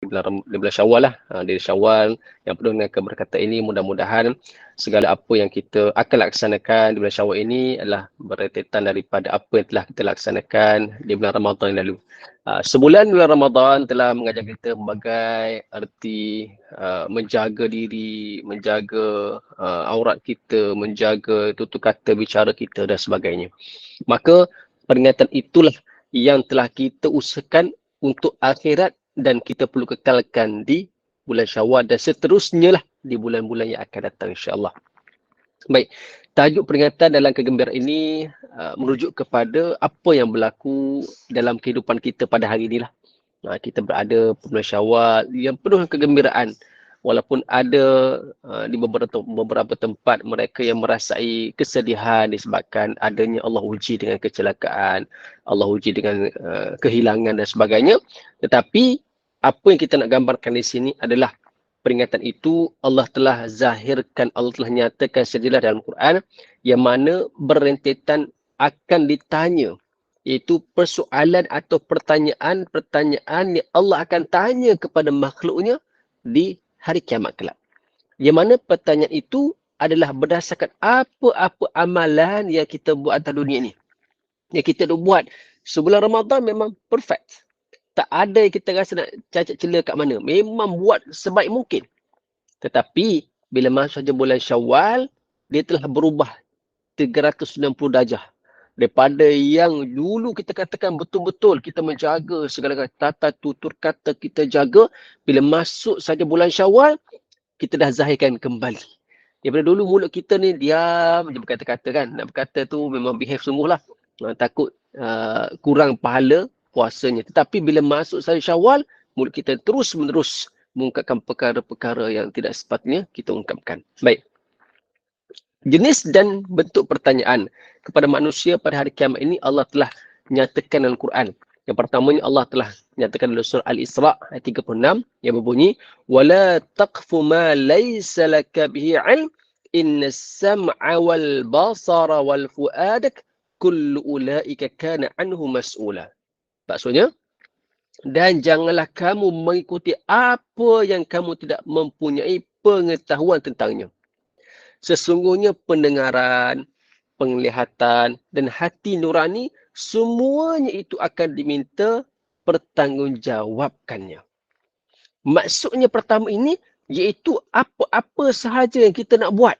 di bulan Syawal lah. Di Syawal yang penuh dengan keberkatan ini, mudah-mudahan segala apa yang kita akan laksanakan di bulan Syawal ini adalah bertetan daripada apa yang telah kita laksanakan di bulan Ramadan yang lalu. Sebulan bulan Ramadan telah mengajar kita berbagai arti menjaga diri, menjaga aurat kita, menjaga tutur kata bicara kita dan sebagainya. Maka peringatan itulah yang telah kita usahakan untuk akhirat dan kita perlu kekalkan di bulan Syawal dan seterusnya lah di bulan-bulan yang akan datang, insya-Allah. Baik, tajuk peringatan dalam kegembiraan ini merujuk kepada apa yang berlaku dalam kehidupan kita pada hari inilah. Kita berada bulan Syawal yang penuh kegembiraan. Walaupun ada di beberapa tempat mereka yang merasai kesedihan disebabkan adanya Allah uji dengan kecelakaan, Allah uji dengan kehilangan dan sebagainya. Tetapi apa yang kita nak gambarkan di sini adalah peringatan itu Allah telah zahirkan, Allah telah nyatakan sejelas dalam Quran yang mana berentetan akan ditanya, iaitu persoalan atau pertanyaan yang Allah akan tanya kepada makhluknya di hari kiamat kelak. Yang mana pertanyaan itu adalah berdasarkan apa-apa amalan yang kita buat atas dunia ni. Yang kita dah buat sebulan Ramadan memang perfect. Tak ada yang kita rasa nak cacat celah kat mana. Memang buat sebaik mungkin. Tetapi bila masuk saja bulan Syawal, dia telah berubah 390 darjah. Daripada yang dulu kita katakan betul-betul kita menjaga segala tata tutur kata kita jaga, bila masuk saja bulan Syawal, kita dah zahirkan kembali. Daripada dulu mulut kita ni diam je berkata-kata kan. Nak berkata tu memang behave sungguhlah. Takut kurang pahala puasanya. Tetapi bila masuk saja Syawal, mulut kita terus-menerus mengungkapkan perkara-perkara yang tidak sepatutnya kita ungkapkan. Baik. Jenis dan bentuk pertanyaan kepada manusia pada hari kiamat ini Allah telah nyatakan dalam Quran. Yang pertamanya Allah telah nyatakan dalam surah Al-Isra ayat 36 yang berbunyi wala taqfu ma laysa laka bihi ilm innas sam'a wal basara wal fuadak kullu ulaika kana anhu mas'ula. Maksudnya, dan janganlah kamu mengikuti apa yang kamu tidak mempunyai pengetahuan tentangnya. Sesungguhnya pendengaran, penglihatan dan hati nurani semuanya itu akan diminta pertanggungjawabkannya. Maksudnya pertama ini iaitu apa-apa sahaja yang kita nak buat.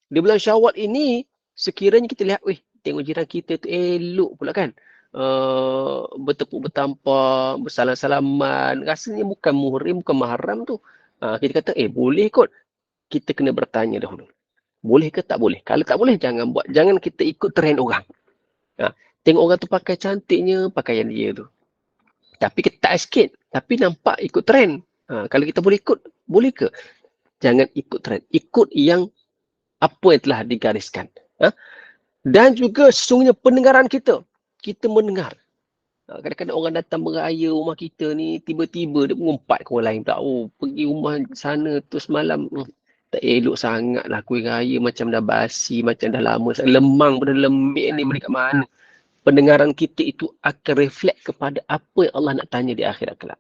Di bulan Syawal ini sekiranya kita lihat, tengok jiran kita tu elok pula kan. Bertepuk bertampar, bersalam-salaman. Rasanya bukan muhrim, bukan mahram tu. Kita kata, boleh kot. Kita kena bertanya dahulu. Boleh ke tak boleh? Kalau tak boleh, jangan buat. Jangan kita ikut trend orang. Tengok orang tu pakai cantiknya, pakaian dia tu. Tapi ketat sikit. Tapi nampak ikut trend. Kalau kita boleh ikut, boleh ke? Jangan ikut trend. Ikut yang apa yang telah digariskan. Dan juga sesungguhnya pendengaran kita. Kita mendengar. Kadang-kadang orang datang beraya rumah kita ni, tiba-tiba dia mengumpat ke orang lain. Pergi rumah sana tu semalam. Tak elok sangat lah kuih raya, macam dah basi, macam dah lama. Lemang pada lembik ni balik kat mana. Pendengaran kita itu akan reflect kepada apa yang Allah nak tanya di akhirat kelak.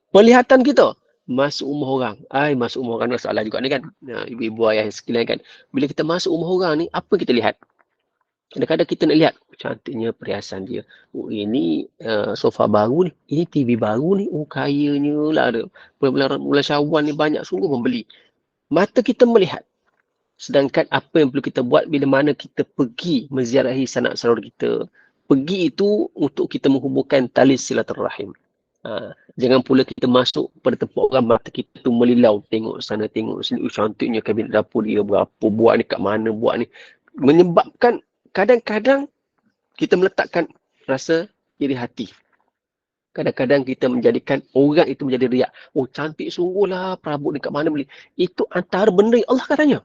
Penglihatan kita, masuk rumah orang. Masuk rumah orang masalah juga ni kan. Ibu-ibu ayah sekalian kan. Bila kita masuk rumah orang ni, apa kita lihat? Kadang-kadang kita nak lihat, cantiknya perhiasan dia. Ini sofa baru ni. Ini TV baru ni. Kayanya lah. Bulan Syawal ni banyak sungguh membeli. Mata kita melihat. Sedangkan apa yang perlu kita buat bila mana kita pergi menziarahi sanak saudara kita. Pergi itu untuk kita menghubungkan tali silaturahim. Jangan pula kita masuk pada tempat orang, mata kita tu melilau. Tengok sana, tengok sini. Cantiknya kabinet dapur dia berapa. Buat ni kat mana buat ni. Menyebabkan kadang-kadang kita meletakkan rasa iri hati. Kadang-kadang kita menjadikan orang itu menjadi riak. Cantik sungguhlah perabot ni kat mana beli. Itu antara benda yang Allah katanya.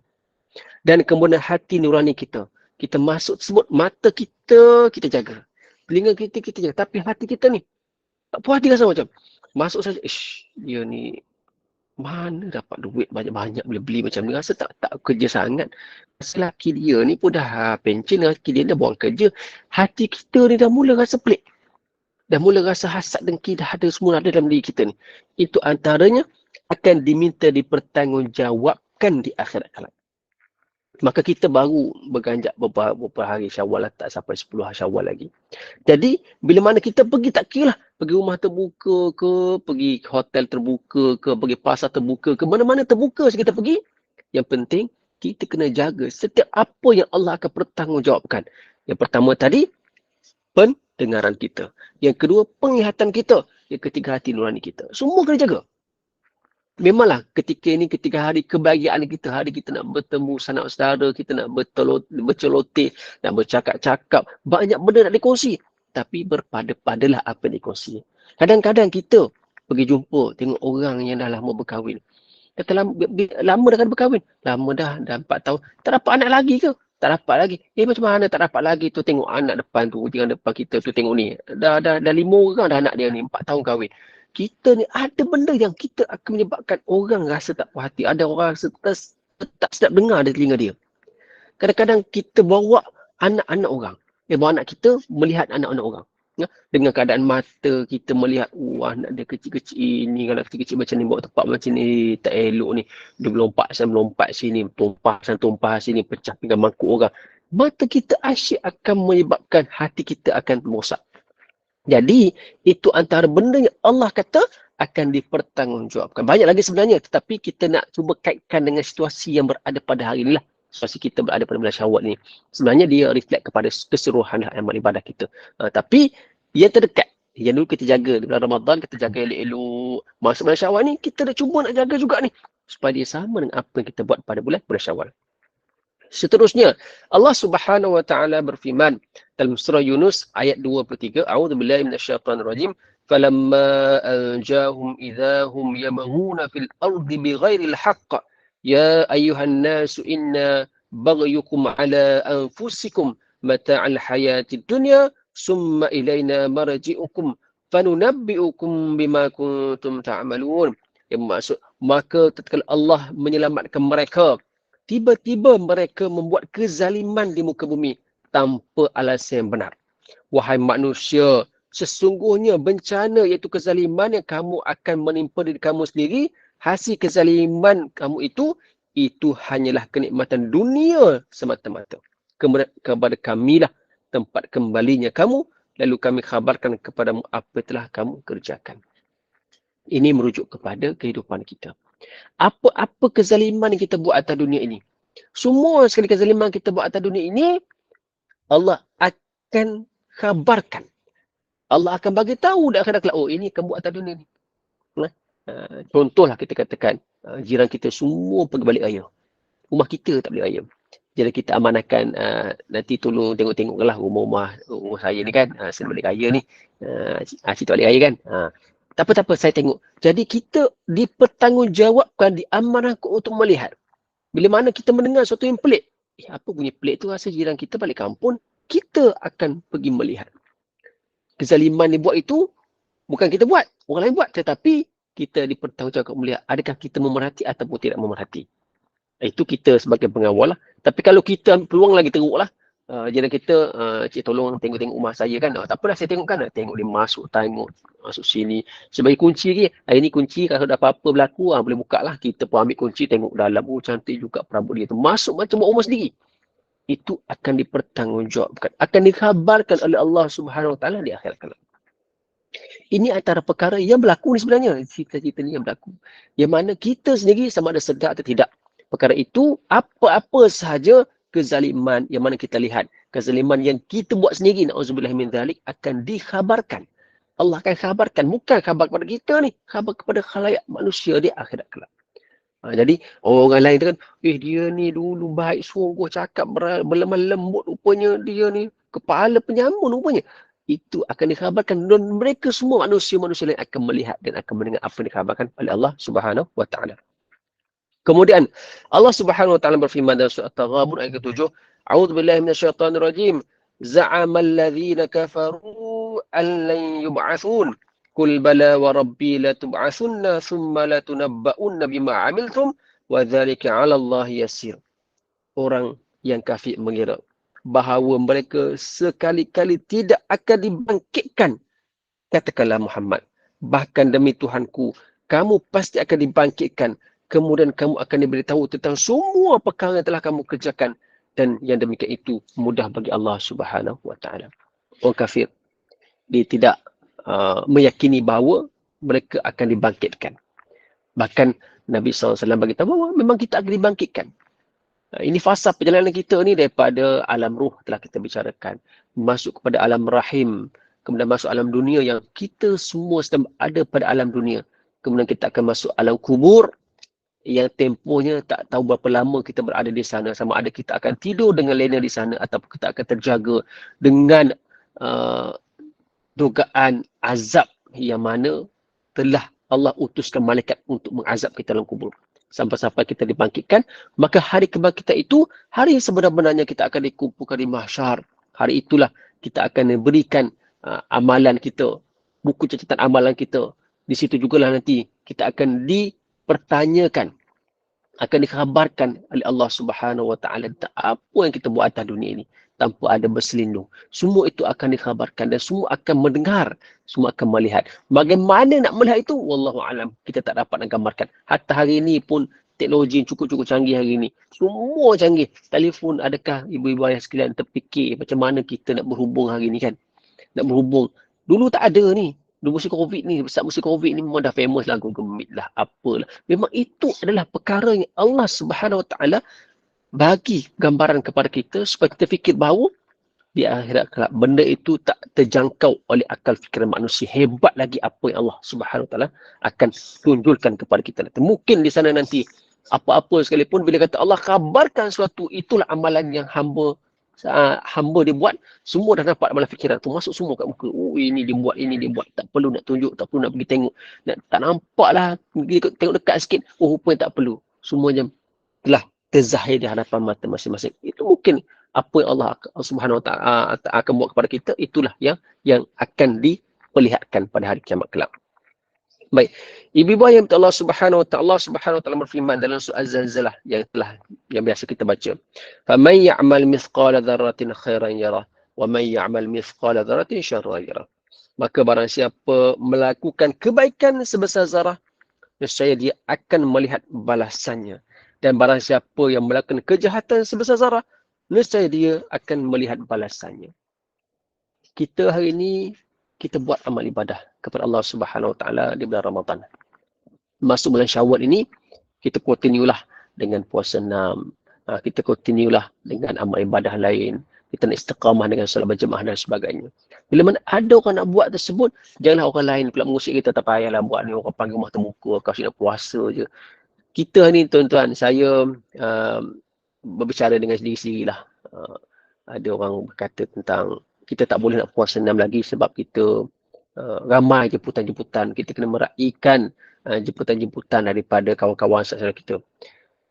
Dan kemudian hati nurani kita. Kita masuk tersebut, mata kita jaga. Telinga kita jaga. Tapi hati kita ni, tak puas hati rasa macam. Masuk saja, dia ni mana dapat duit banyak-banyak boleh beli macam ni. Rasa tak kerja sangat. Laki dia ni pun dah pencen, laki dia dah buang kerja. Hati kita ni dah mula rasa pelik. Dah mula rasa hasad dengki dah ada, semua ada dalam diri kita ni. Itu antaranya akan diminta dipertanggungjawabkan di akhirat kelak. Maka kita baru berganjak beberapa hari Syawal lah, tak sampai 10 hari Syawal lagi. Jadi, bila mana kita pergi, tak kira lah. Pergi rumah terbuka ke, pergi hotel terbuka ke, pergi pasar terbuka ke, mana-mana terbuka kita pergi. Yang penting, kita kena jaga setiap apa yang Allah akan bertanggungjawabkan. Yang pertama tadi, pendengaran kita. Yang kedua, penglihatan kita. Yang ketiga, hati nurani kita. Semua kena jaga. Memanglah ketika ini, ketika hari kebahagiaan kita, hari kita nak bertemu sanak saudara, kita nak berceloteh, nak bercakap-cakap, banyak benda nak dikongsi. Tapi berpada-padalah apa yang dikongsi. Kadang-kadang kita pergi jumpa, tengok orang yang dah lama berkahwin. Kata lama dah kan berkahwin. Lama dah 4 tahun. Tak dapat anak lagi ke? Tak dapat lagi. Macam mana tak dapat lagi tu? Tengok anak depan tu, jangan depan kita tu, tengok ni. Dah 5 orang dah anak dia ni, 4 tahun kahwin. Kita ni ada benda yang kita akan menyebabkan orang rasa tak puas hati. Ada orang rasa tak sedap dengar dari telinga dia. Kadang-kadang kita bawa anak-anak orang. Bawa anak kita melihat anak-anak orang. Ya? Dengan keadaan mata kita melihat, anak dia kecil-kecil ni, anak kecil-kecil macam ni, bawa tempat macam ni, tak elok ni. Dia melompat sini, tumpah sini, pecah pinggan mangkuk orang. Mata kita asyik akan menyebabkan hati kita akan merosak. Jadi, itu antara benda yang Allah kata akan dipertanggungjawabkan. Banyak lagi sebenarnya, tetapi kita nak cuba kaitkan dengan situasi yang berada pada hari inilah. Situasi kita berada pada bulan Syawal ni. Sebenarnya dia reflect kepada keseluruhan amal ibadah kita. Tapi, yang terdekat, yang dulu kita jaga di bulan Ramadan, kita jaga elok-elok. Masuk bulan Syawal ni, kita dah cuba nak jaga juga ni. Supaya dia sama dengan apa yang kita buat pada bulan Syawal. Seterusnya, Allah Subhanahu wa taala berfirman dalam surah Yunus ayat 23, A'udzubillahi minasyaitonirrajim, "Falamma anjahum idzahum yamghuna fil ardi bighairil haqq, ya ayyuhan nasu inna baghyukum ala anfusikum mata'al hayatid dunya, summa ilaina marji'ukum fanunabbi'ukum bima kuntum ta'malun." Yang maksud, maka tatkala Allah menyelamatkan mereka, tiba-tiba mereka membuat kezaliman di muka bumi tanpa alasan yang benar. Wahai manusia, sesungguhnya bencana iaitu kezaliman yang kamu akan menimpa diri kamu sendiri, hasil kezaliman kamu itu hanyalah kenikmatan dunia semata-mata. Kepada kamilah tempat kembalinya kamu, lalu kami khabarkan kepadamu apa telah kamu kerjakan. Ini merujuk kepada kehidupan kita. Apa kezaliman yang kita buat atas dunia ini. Semua sekali kezaliman kita buat atas dunia ini, Allah akan khabarkan. Allah akan bagi tahu dah akhirat kelak, ini kamu buat atas dunia ni. Contohlah kita katakan, jiran kita semua pergi balik raya. Rumah kita tak balik raya. Jadi kita amanahkan, nanti tolong tengok-tengoklah rumah saya ni kan. Saya balik raya ni. Cik tak balik raya kan. Tak apa, saya tengok. Jadi kita dipertanggungjawabkan, diamanahkan untuk melihat. Bila mana kita mendengar sesuatu yang pelik, apa bunyi pelik tu, rasa jiran kita balik kampung, kita akan pergi melihat. Kezaliman yang buat itu, bukan kita buat, orang lain buat. Tetapi kita dipertanggungjawabkan melihat, adakah kita memerhati ataupun tidak memerhati. Itu kita sebagai pengawal lah. Tapi kalau kita peluang lagi teruk lah, jiran kita, cik tolong tengok-tengok rumah saya kan. Tak apalah saya tengok kan. Tengok dia masuk sini. Sebagai kunci lagi. Ini kunci, kalau ada apa-apa berlaku, boleh buka lah. Kita pun ambil kunci, tengok dalam. Cantik juga perabot dia tu. Masuk macam buat rumah sendiri. Itu akan dipertanggungjawabkan. Akan dikhabarkan oleh Allah Subhanahu Wa Taala di akhirat kelak. Ini antara perkara yang berlaku ni sebenarnya. Cerita-cerita ni yang berlaku. Yang mana kita sendiri sama ada sedar atau tidak. Perkara itu, apa-apa sahaja kezaliman yang mana kita lihat. Kezaliman yang kita buat sendiri, na'udzubillah min dzalik, akan dikhabarkan. Allah akan khabarkan. Bukan khabar kepada kita ni. Khabar kepada khalayak manusia di akhirat kelak. Jadi, orang lain tu kan, dia ni dulu baik sungguh, cakap berlemah lembut rupanya, dia ni kepala penyamun rupanya. Itu akan dikhabarkan. Dan mereka semua manusia-manusia lain akan melihat dan akan mendengar apa yang dikhabarkan oleh Allah Subhanahu Wa Taala. Kemudian Allah Subhanahu Wa Taala berfirman dalam surah At-Taghabun ayat ke-7, A'udzubillahi minasyaitonirrajim. Za'amal ladzina kafaru an lan yub'atsun. Qul bala wa rabbi la tub'atsunna thumma la tunabba'unna bima 'amiltum wa dzalika 'ala Allah yasir. Orang yang kafir mengira bahawa mereka sekali-kali tidak akan dibangkitkan katakanlah Muhammad, bahkan demi Tuhanku, kamu pasti akan dibangkitkan, kemudian kamu akan diberitahu tentang semua perkara yang telah kamu kerjakan, dan yang demikian itu mudah bagi Allah Subhanahu wa taala. Orang kafir, dia tidak meyakini bahawa mereka akan dibangkitkan. Bahkan Nabi SAW bagi tahu bahawa memang kita akan dibangkitkan. Ini fasa perjalanan kita ni daripada alam ruh telah kita bicarakan, masuk kepada alam rahim, kemudian masuk alam dunia yang kita semua sedang ada pada alam dunia. Kemudian kita akan masuk alam kubur yang tempohnya tak tahu berapa lama kita berada di sana. Sama ada kita akan tidur dengan lena di sana ataupun kita akan terjaga dengan dugaan azab yang mana telah Allah utuskan malaikat untuk mengazab kita dalam kubur. Sampai-sampai kita dibangkitkan, maka hari kebangkitan itu, hari sebenar-benarnya kita akan dikumpulkan di mahsyar. Hari itulah kita akan berikan amalan kita, buku catatan amalan kita. Di situ jugalah nanti kita akan dipertanyakan, akan dikhabarkan oleh Allah Subhanahu wa taala tentang apa yang kita buat atas dunia ini tanpa ada berselindung. Semua itu akan dikhabarkan dan semua akan mendengar, semua akan melihat. Bagaimana nak melihat itu? Wallahu alam. Kita tak dapat nak gambarkan. Hatta hari ini pun teknologi cukup-cukup canggih hari ini. Semua canggih. Telefon, adakah ibu-ibu ayah sekalian terfikir macam mana kita nak berhubung hari ini kan? Nak berhubung. Dulu tak ada ni. Dulu musim COVID ni, saat musim COVID ni memang dah famous lah, Google Meet lah, apalah. Memang itu adalah perkara yang Allah Subhanahu Wa Taala bagi gambaran kepada kita supaya kita fikir bahawa di akhirat kelak benda itu tak terjangkau oleh akal fikiran manusia. Hebat lagi apa yang Allah Subhanahu Wa Taala akan tunjulkan kepada kita. Mungkin di sana nanti apa-apa sekalipun bila kata Allah kabarkan sesuatu, itulah amalan yang hamba dia buat, semua dah dapat dalam fikiran tu, masuk semua kat muka. Oh, ini dia buat, ini dia buat. Tak perlu nak tunjuk, tak perlu nak pergi tengok. Tak nampak lah, tengok dekat sikit. Oh, rupanya tak perlu. Semuanya telah terzahir di hadapan mata masing-masing. Itu mungkin apa yang Allah Subhanahu Wa Taala akan buat kepada kita, itulah yang akan diperlihatkan pada hari kiamat kelak. Baik. Ibu-ibu yang Allah Subhanahu Wa Taala berfirman dalam surah Az-Zalzalah yang biasa kita baca. Faman ya'mal mithqala dzarratin khairan yarah wa man ya'mal mithqala dzarratin syarran yarah. Maka barang siapa melakukan kebaikan sebesar zarah, nescaya dia akan melihat balasannya. Dan barang siapa yang melakukan kejahatan sebesar zarah, nescaya dia akan melihat balasannya. Kita hari ini kita buat amal ibadah kepada Allah Subhanahu Wa Taala di bulan Ramadan. Masuk bulan Syawal ini, kita continue lah dengan puasa 6. Kita continue lah dengan amal ibadah lain. Kita nak istiqamah dengan solat berjemaah dan sebagainya. Bila mana ada orang nak buat tersebut, janganlah orang lain pula mengusik kita, tak payahlah buat ni, orang panggil rumah termuka, kau nak puasa je. Kita ni tuan-tuan, saya berbicara dengan sendiri-sendiri lah. Ada orang berkata tentang kita tak boleh nak puasa 6 lagi sebab kita ramai jemputan-jemputan. Kita kena meraihkan jemputan-jemputan daripada kawan-kawan saudara kita.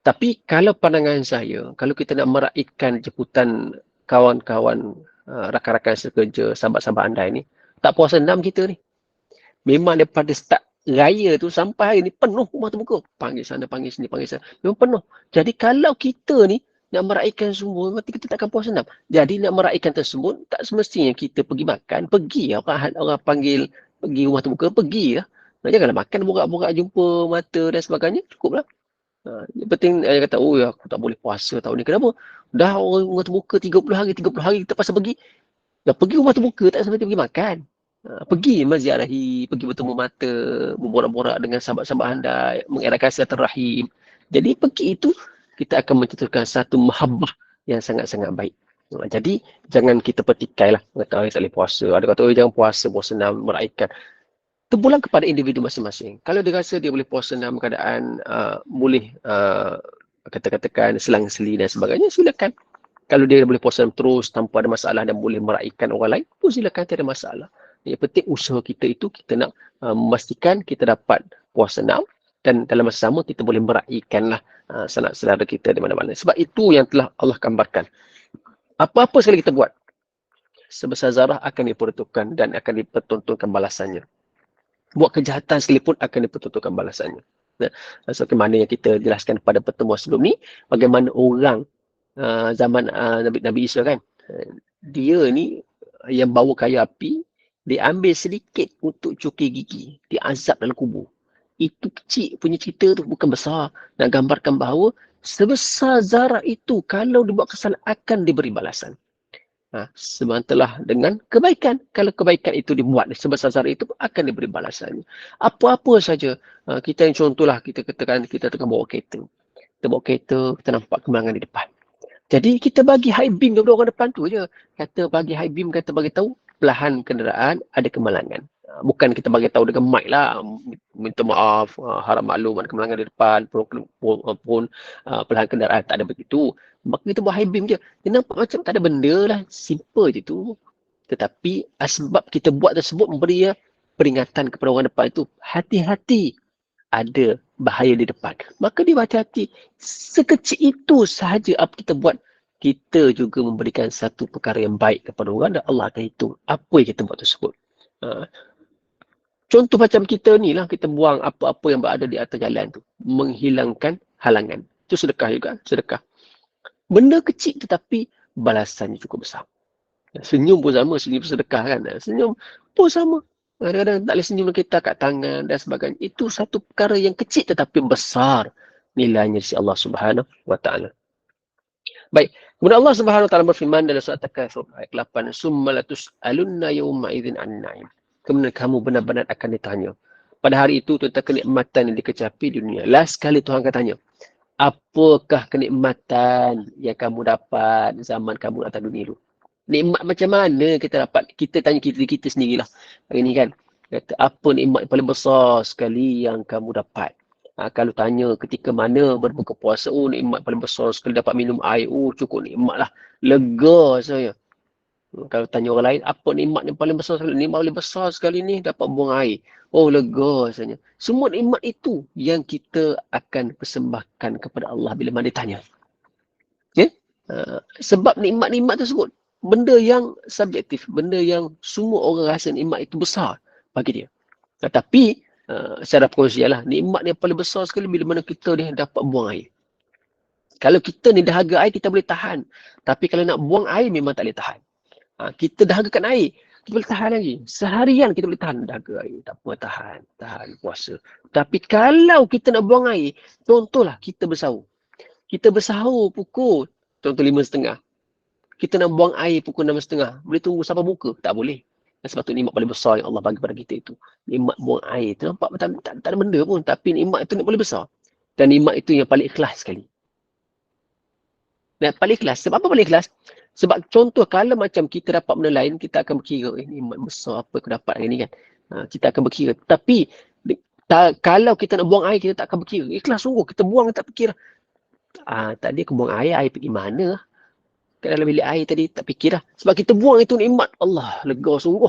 Tapi kalau pandangan saya, kalau kita nak meraihkan jemputan kawan-kawan, rakan-rakan sekerja, sahabat-sahabat anda ini, tak puasa 6 kita ni. Memang daripada start raya tu sampai hari ni penuh rumah terbuka. Panggil sana, panggil sini, panggil sana. Memang penuh. Jadi kalau kita ni nak meraihkan semua, berarti kita takkan puasa 6. Jadi nak meraihkan tersebut, tak semestinya kita pergi makan. Pergi orang panggil, pergi rumah terbuka, pergi lah. Janganlah makan, borak-borak, jumpa mata dan sebagainya. Cukup lah. Yang penting dia kata, oh ya, aku tak boleh puasa tahun ni. Kenapa? Dah orang rumah terbuka 30 hari kita pasal pergi. Dah pergi rumah terbuka, tak semestinya pergi makan. Pergi menziarahi, pergi bertemu mata, berborak-borak dengan sahabat-sahabat anda, mengeratkan silaturahim. Jadi pergi itu, kita akan mencetuskan satu mahabbah yang sangat-sangat baik. Jadi, jangan kita petikailah. Kata, tak boleh puasa. Ada kata, jangan puasa 6, meraihkan. Terpulang kepada individu masing-masing. Kalau dia rasa dia boleh puasa dalam keadaan boleh katakan selang-seli dan sebagainya, silakan. Kalau dia boleh puasa terus tanpa ada masalah dan boleh meraihkan orang lain, pun silakan, tiada masalah. Yang penting usaha kita itu, kita nak memastikan kita dapat puasa 6 dan dalam masa sama kita boleh meraihkanlah sanak-saudara kita di mana-mana. Sebab itu yang telah Allah gambarkan. Apa-apa sekali kita buat, sebesar zarah akan diperuntukkan dan akan dipertontonkan balasannya. Buat kejahatan sekalipun akan dipertontonkan balasannya. Sebagaimana yang kita jelaskan pada pertemuan sebelum ni, bagaimana orang zaman Nabi Isa kan, dia ni yang bawa kayu api, diambil sedikit untuk cuki gigi, diazab dalam kubur. Itu kecil punya cerita tu, bukan besar. Nak gambarkan bahawa sebesar zarah itu kalau dibuat kesalahan akan diberi balasan. Sebantalah dengan kebaikan. Kalau kebaikan itu dibuat sebesar zarah itu akan diberi balasannya. Apa-apa saja. Kita yang contohlah, kita katakan kita tengah bawa kereta. Kita bawa kereta, kita nampak kemalangan di depan. Jadi kita bagi high beam kepada orang depan tu je. Kata bagi high beam, kata bagi tahu pelahan kenderaan ada kemalangan. Bukan kita bagi tahu dengan mic lah, minta maaf, harap maklum ada kemalangan di depan, pun pelahan kenderaan, tak ada begitu. Maka kita buat high beam je. Dia nampak macam tak ada benda lah, simple je tu. Tetapi sebab kita buat tersebut memberi peringatan kepada orang depan itu, hati-hati, ada bahaya di depan. Maka dia berhati-hati. Sekecil itu sahaja apa kita buat, kita juga memberikan satu perkara yang baik kepada orang dan Allah akan hitung apa yang kita buat tersebut. Contoh macam kita ni lah, kita buang apa-apa yang berada di atas jalan tu. Menghilangkan halangan. Itu sedekah juga, sedekah. Benda kecil tetapi balasannya cukup besar. Senyum pun sama, senyum sedekah kan. Senyum pun sama. Kadang-kadang tak boleh senyum kita kat tangan dan sebagainya. Itu satu perkara yang kecil tetapi besar nilainya di sisi Allah Subhanahu wa taala. Baik, kemudian Allah Subhanahu wa taala berfirman dalam surat At-Takatsur ayat 8, "Summa latus'alunna yawma idzin 'anil na'im." Kemudian kamu benar-benar akan ditanya pada hari itu tentang kenikmatan yang dikecapi di dunia. Last kali Tuhan akan tanya, apakah kenikmatan yang kamu dapat zaman kamu atas dunia dulu? Nikmat macam mana kita dapat? Kita tanya kita sendirilah. Hari ni kan. Kata, apa nikmat paling besar sekali yang kamu dapat? Kalau tanya ketika mana berbuka puasa, nikmat paling besar sekali dapat minum air. Cukup nikmat lah. Lega saya. Kalau tanya orang lain, apa nikmat yang paling besar sekali? Nikmat paling besar sekali ni dapat buang air. Lega rasanya. Semua nikmat itu yang kita akan persembahkan kepada Allah bila mana ditanya. Ya? Sebab nikmat-nikmat tersebut benda yang subjektif, benda yang semua orang rasa nikmat itu besar bagi dia. Tetapi secara perkongsian lah, nikmat yang paling besar sekali bila mana kita ni dapat buang air. Kalau kita ni dahaga air, kita boleh tahan. Tapi kalau nak buang air, memang tak boleh tahan. Kita dahagakan air, kita boleh tahan lagi. Seharian kita boleh tahan dahaga air. Tak apa, tahan puasa. Tapi kalau kita nak buang air, contohlah kita bersahur. Kita bersahur pukul, contoh 5.30. Kita nak buang air pukul 6.30. Boleh tunggu sampai buka? Tak boleh. Dan sebab tu nikmat paling besar yang Allah bagi pada kita itu. Nikmat buang air. Tu nampak tak ada benda pun. Tapi nikmat itu paling besar. Dan nikmat itu yang paling ikhlas sekali. Dan paling ikhlas. Sebab apa paling ikhlas? Sebab contoh kalau macam kita dapat benda lain, kita akan berkira, nikmat besar apa aku dapat hari ni kan. Kita akan berkira. Tapi kalau kita nak buang air, kita tak akan berkira. Ikhlas sungguh. Kita buang, tak fikir. Tadi aku buang air pergi mana? Kat dalam bilik air tadi, tak fikir lah. Sebab kita buang itu nikmat. Allah, lega sungguh.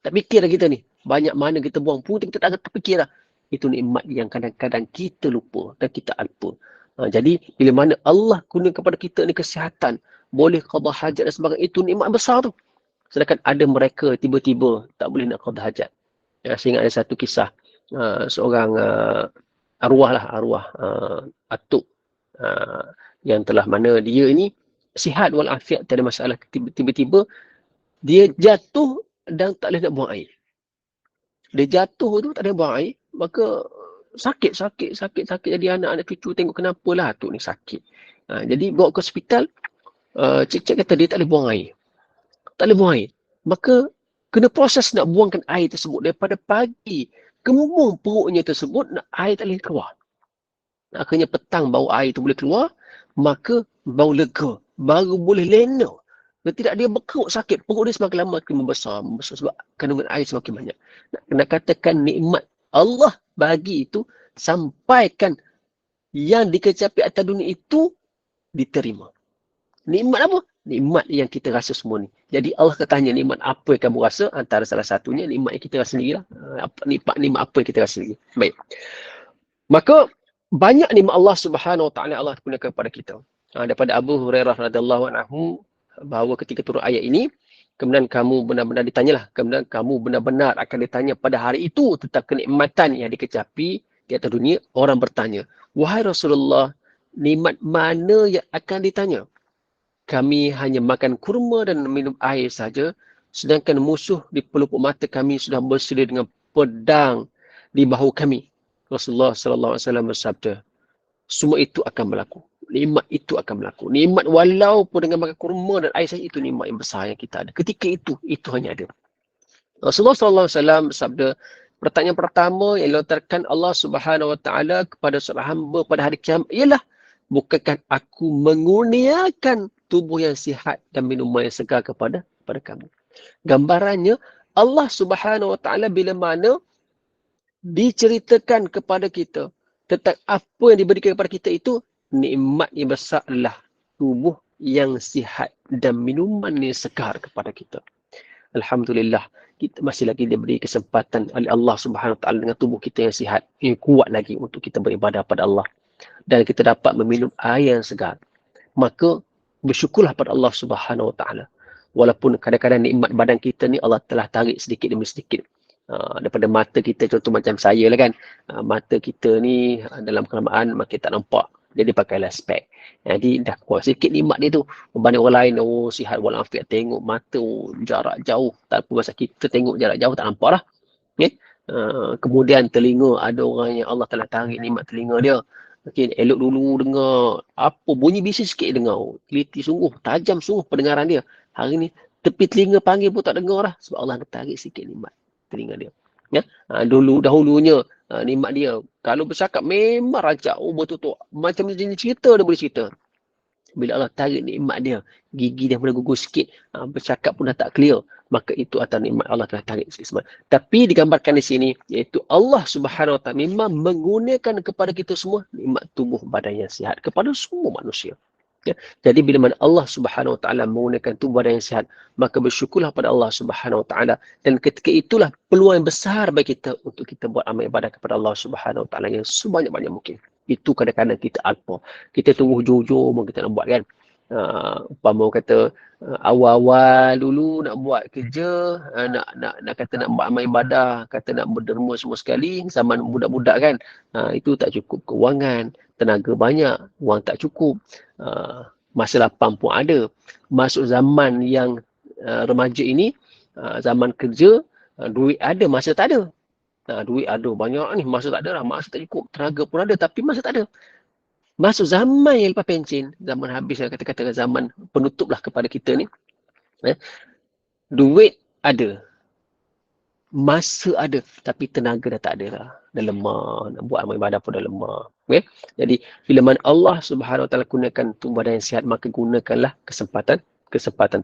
Tak fikir lah kita ni. Banyak mana kita buang pun, kita tak terfikir lah. Itu nikmat yang kadang-kadang kita lupa dan kita alpa. Jadi, bila mana Allah guna kepada kita ni kesihatan, boleh qada hajat dan sebagainya, itu nikmat besar tu. Sedangkan ada mereka tiba-tiba tak boleh nak qada hajat. Saya ingat ada satu kisah. Seorang arwah atuk yang telah mana dia ini sihat walafiat, tak ada masalah. Tiba-tiba dia jatuh dan tak boleh nak buang air. Dia jatuh tu tak boleh buang air, maka sakit. Jadi anak-anak cucu tengok kenapa lah tu ni sakit. Jadi bawa ke hospital, cik-cik kata dia tak boleh buang air. Tak boleh buang air. Maka kena proses nak buangkan air tersebut daripada pagi. Kemumung perutnya tersebut, air tak boleh keluar. Akhirnya petang bau air tu boleh keluar, maka bau lega. Baru boleh lena. Kalau tidak, dia berkerut sakit. Perut dia semakin lama makin membesar sebab kandungan air semakin banyak. Nak katakan nikmat Allah bagi itu, sampaikan yang dikecapi atas dunia itu diterima. Nikmat apa? Nikmat yang kita rasa semua ni. Jadi Allah tanya nikmat apa yang kamu rasa? Antara salah satunya nikmat yang kita rasa sendirilah. Nikmat apa yang kita rasa sendiri. Baik. Maka banyak nikmat Allah Subhanahu wa taala Allah kurniakan kepada kita. Daripada Abu Hurairah radhiyallahu anhu bahawa ketika turun ayat ini, kemudian kamu benar-benar ditanyalah, kemudian kamu benar-benar akan ditanya pada hari itu tentang kenikmatan yang dikecapi di atas dunia. Orang bertanya, wahai Rasulullah, nikmat mana yang akan ditanya? Kami hanya makan kurma dan minum air saja. sedangkan musuh di pelupuk mata kami sudah bersedia dengan pedang di bahu kami. Rasulullah sallallahu alaihi wasallam bersabda, semua itu akan berlaku. Nikmat itu akan berlaku. Nikmat walaupun dengan makan kurma dan air saja, itu nikmat yang besar yang kita ada. Ketika itu hanya ada. Rasulullah sallallahu alaihi wasallam bersabda, pertanyaan pertama yang dilontarkan Allah Subhanahu wa taala kepada seorang hamba pada hari kiamat ialah, bukankah aku mengurniakan tubuh yang sihat dan minuman yang segar kepada kamu? Gambarannya, Allah Subhanahu wa taala bila mana diceritakan kepada kita tentang apa yang diberikan kepada kita itu, nikmat yang besar adalah tubuh yang sihat dan minuman yang segar kepada kita. Alhamdulillah, kita masih lagi diberi kesempatan oleh Allah Subhanahu Wa Taala dengan tubuh kita yang sihat, yang kuat lagi untuk kita beribadah pada Allah, dan kita dapat meminum air yang segar. Maka bersyukurlah pada Allah Subhanahu Wa Taala. Walaupun kadang-kadang nikmat badan kita ni Allah telah tarik sedikit demi sedikit. Daripada mata kita, contoh macam saya lah kan. Mata kita ni dalam kelamaan makin tak nampak. Jadi pakailah spek. Jadi dah kuat sikit nikmat dia tu. Berbanding orang lain, oh sihat walafiat, tengok mata jarak jauh. Tak apa masa kita tengok jarak jauh tak nampak lah. Okay? Kemudian telinga, ada orang yang Allah telah tarik nikmat telinga dia. Okay, elok dulu dengar apa bunyi bising sikit dengar. Teliti sungguh, tajam sungguh pendengaran dia. Hari ni tepi telinga panggil pun tak dengar lah. Sebab Allah tarik sikit nikmat telinga dia. Ya? Dahulunya nikmat dia, kalau bercakap memang rancak, betul-betul macam jenis cerita dia boleh cerita. Bila Allah tarik nikmat dia, gigi dia mula gugur sikit, bercakap pun dah tak clear, maka itu atas nikmat Allah telah tarik sikit. Tapi digambarkan di sini, iaitu Allah Subhanahu Wa Taala memang menggunakan kepada kita semua nikmat tubuh badan yang sihat kepada semua manusia. Ya. Jadi bila mana Allah Subhanahu Wa Taala menggunakan tubuh badan yang sihat, maka bersyukurlah pada Allah Subhanahu Wa Taala, dan ketika itulah peluang yang besar bagi kita untuk kita buat amal ibadah kepada Allah Subhanahu Wa Taala yang sebanyak-banyak mungkin. Itu kadang-kadang kita alpa. Kita tunggu hujung-hujung kita nak buat kan. Umpama kata awal-awal dulu nak buat kerja, nak kata nak buat amal ibadah, kata nak berderma semua sekali, zaman budak-budak kan. Itu tak cukup kewangan, tenaga banyak, wang tak cukup. Masa lapang pun ada. Masuk zaman yang remaja ini, zaman kerja, duit ada, masa tak ada. Duit ada banyak ni, masa tak ada lah, masa tak cukup, tenaga pun ada tapi masa tak ada. Masuk zaman yang lepas pensin, zaman habis lah, kata-kata zaman penutup lah kepada kita ni. Duit ada, masa ada, tapi tenaga dah tak ada lah. Dah lemah, nak buat amal ibadah pun dah lemah. Okay? Jadi, bila mana Allah Subhanahu Wa Taala gunakan tubuh badan yang sihat, maka gunakanlah kesempatan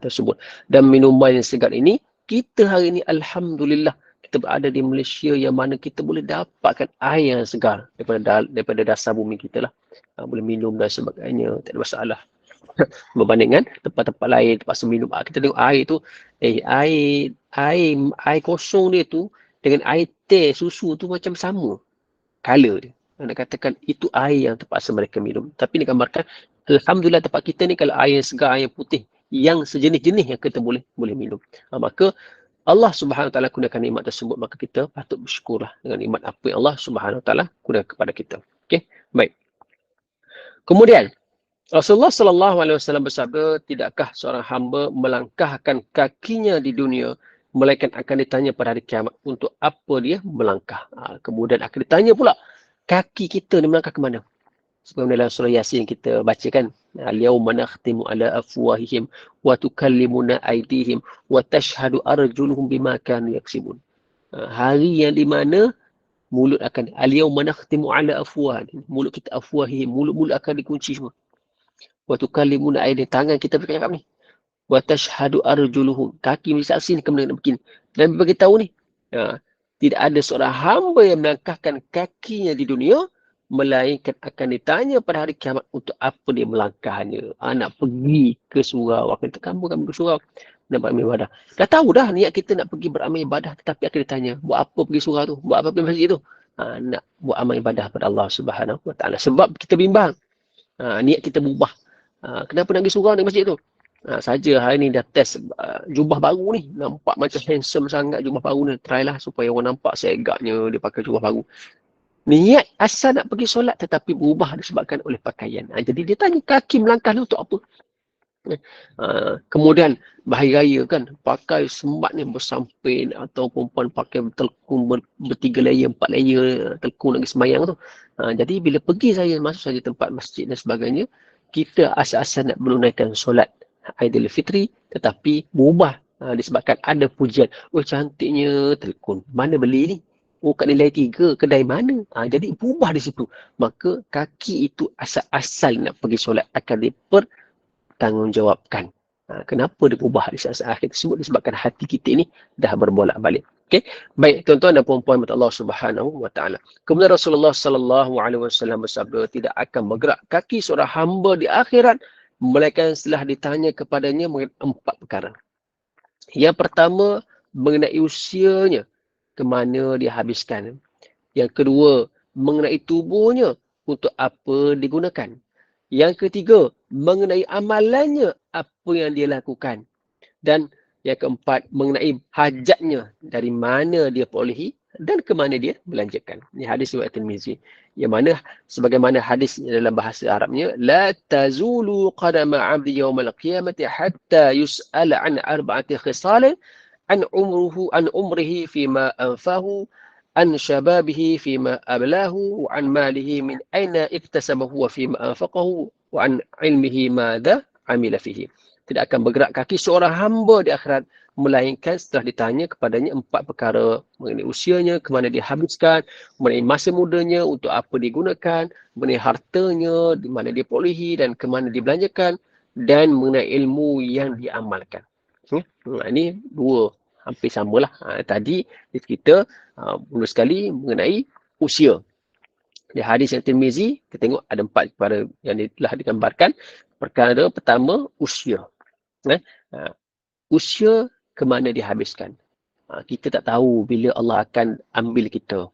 tersebut. Dan minuman yang segar ini, kita hari ini Alhamdulillah, kita berada di Malaysia yang mana kita boleh dapatkan air yang segar daripada dasar bumi kita lah. Boleh minum dan sebagainya, tak ada masalah. Berbandingkan tempat-tempat lain, tempat seminum. Kita tengok air tu, air kosong dia tu dengan air teh, susu tu macam sama color dia. Nak katakan itu air yang terpaksa mereka minum. Tapi ni gambarkan, Alhamdulillah tempat kita ni kalau air segar, air putih, yang sejenis-jenis yang kita boleh minum. Maka Allah Subhanahu Wa Taala gunakan nikmat tersebut, maka kita patut bersyukurlah dengan nikmat apa yang Allah Subhanahu Wa Taala gunakan kepada kita. Okey, baik. Kemudian Rasulullah sallallahu alaihi wasallam bersabda, tidakkah seorang hamba melangkahkan kakinya di dunia melainkan akan ditanya pada hari kiamat untuk apa dia melangkah. Kemudian akan ditanya pula, kaki kita ni melangkah ke mana? Seperti dalam surah Yasin kita baca kan, al-yawma nakhtimu ala afwahihim wa tukallimuna aydihim wa tashhadu arjuluhum bima kanu yaksibun. Hari yang di mana mulut akan, al-yawma nakhtimu ala afwahihim, mulut kita afwahihim, mulut-mulut akan dikunci semua. Wa tukallimuna aydihim, tangan kita bercakap ni. Wa tashhadu arjuluhum, kaki bersaksi ni kemana nak begini. Dan beritahu ni, tidak ada seorang hamba yang melangkahkan kakinya di dunia melainkan akan ditanya pada hari kiamat untuk apa dia melangkahnya. Nak pergi ke surau, akan kamu ke surau nak beramal ibadah. Dah tahu dah niat kita nak pergi beramal ibadah, tetapi akan ditanya, buat apa pergi surau tu? Buat apa pergi masjid tu? Nak buat amal ibadah pada Allah Subhanahu Wa Taala. Sebab kita bimbang. Niat kita berubah. Kenapa nak pergi surau, nak masjid tu? Saja hari ni dah test jubah baru ni, nampak macam handsome sangat jubah baru ni. Try lah supaya orang nampak segaknya dia pakai jubah baru. Niat asal nak pergi solat tetapi berubah disebabkan oleh pakaian. Jadi dia tanya, kaki melangkah ni untuk apa? Kemudian bahari raya kan, pakai semat ni bersamping atau perempuan pakai telekung bertiga layer, 4 layer telekung lagi semayang tu. Jadi bila pergi saya masuk saja tempat masjid dan sebagainya, kita asal-asal nak menunaikan solat Aidilfitri tetapi berubah disebabkan ada pujian. Oh cantiknya telekung. Mana beli ni? Oh kat nilai 3, kedai mana? Jadi berubah di situ. Maka kaki itu asal-asal nak pergi solat akan dipertanggungjawabkan. Kenapa dia berubah di saat-saat akhir tersebut? Disebabkan hati kita ni dah berbolak-balik. Okey. Baik tuan-tuan dan puan-puan Allah Subhanahu wa taala. Kemudian Rasulullah sallallahu alaihi wasallam bersabda, tidak akan bergerak kaki seorang hamba di akhirat melainkan setelah ditanya kepadanya mengenai 4 perkara. Yang pertama, mengenai usianya, ke mana dia habiskan. Yang kedua, mengenai tubuhnya, untuk apa digunakan. Yang ketiga, mengenai amalannya, apa yang dia lakukan. Dan yang keempat, mengenai hajatnya, dari mana dia perolehi dan ke mana dia belanjakan. Ini hadis riwayat Tirmizi. Yang mana sebagaimana hadis dalam bahasa Arabnya, la tazulu qadama 'abdi yawmal qiyamati hatta yus'ala an arba'ati khisalin an umrihi fima anfahu an syababihi fima ablahu wa an malihi min aina iktasabahu wa fima anfaqahu wa an ilmihi madha amila fihi. Tidak akan bergerak kaki seorang hamba di akhirat melainkan setelah ditanya kepadanya 4 perkara, mengenai usianya, ke mana dia habiskan, mengenai masa mudanya, untuk apa digunakan, mengenai hartanya, di mana dia perolehi dan ke mana dibelanjakan, dan mengenai ilmu yang diamalkan. Ini dua hampir samalah. Tadi kita mula sekali mengenai usia. Di hadis yang Tirmizi, kita tengok ada 4 perkara yang telah digambarkan. Perkara pertama, usia. Usia ke mana dihabiskan. Kita tak tahu bila Allah akan ambil kita.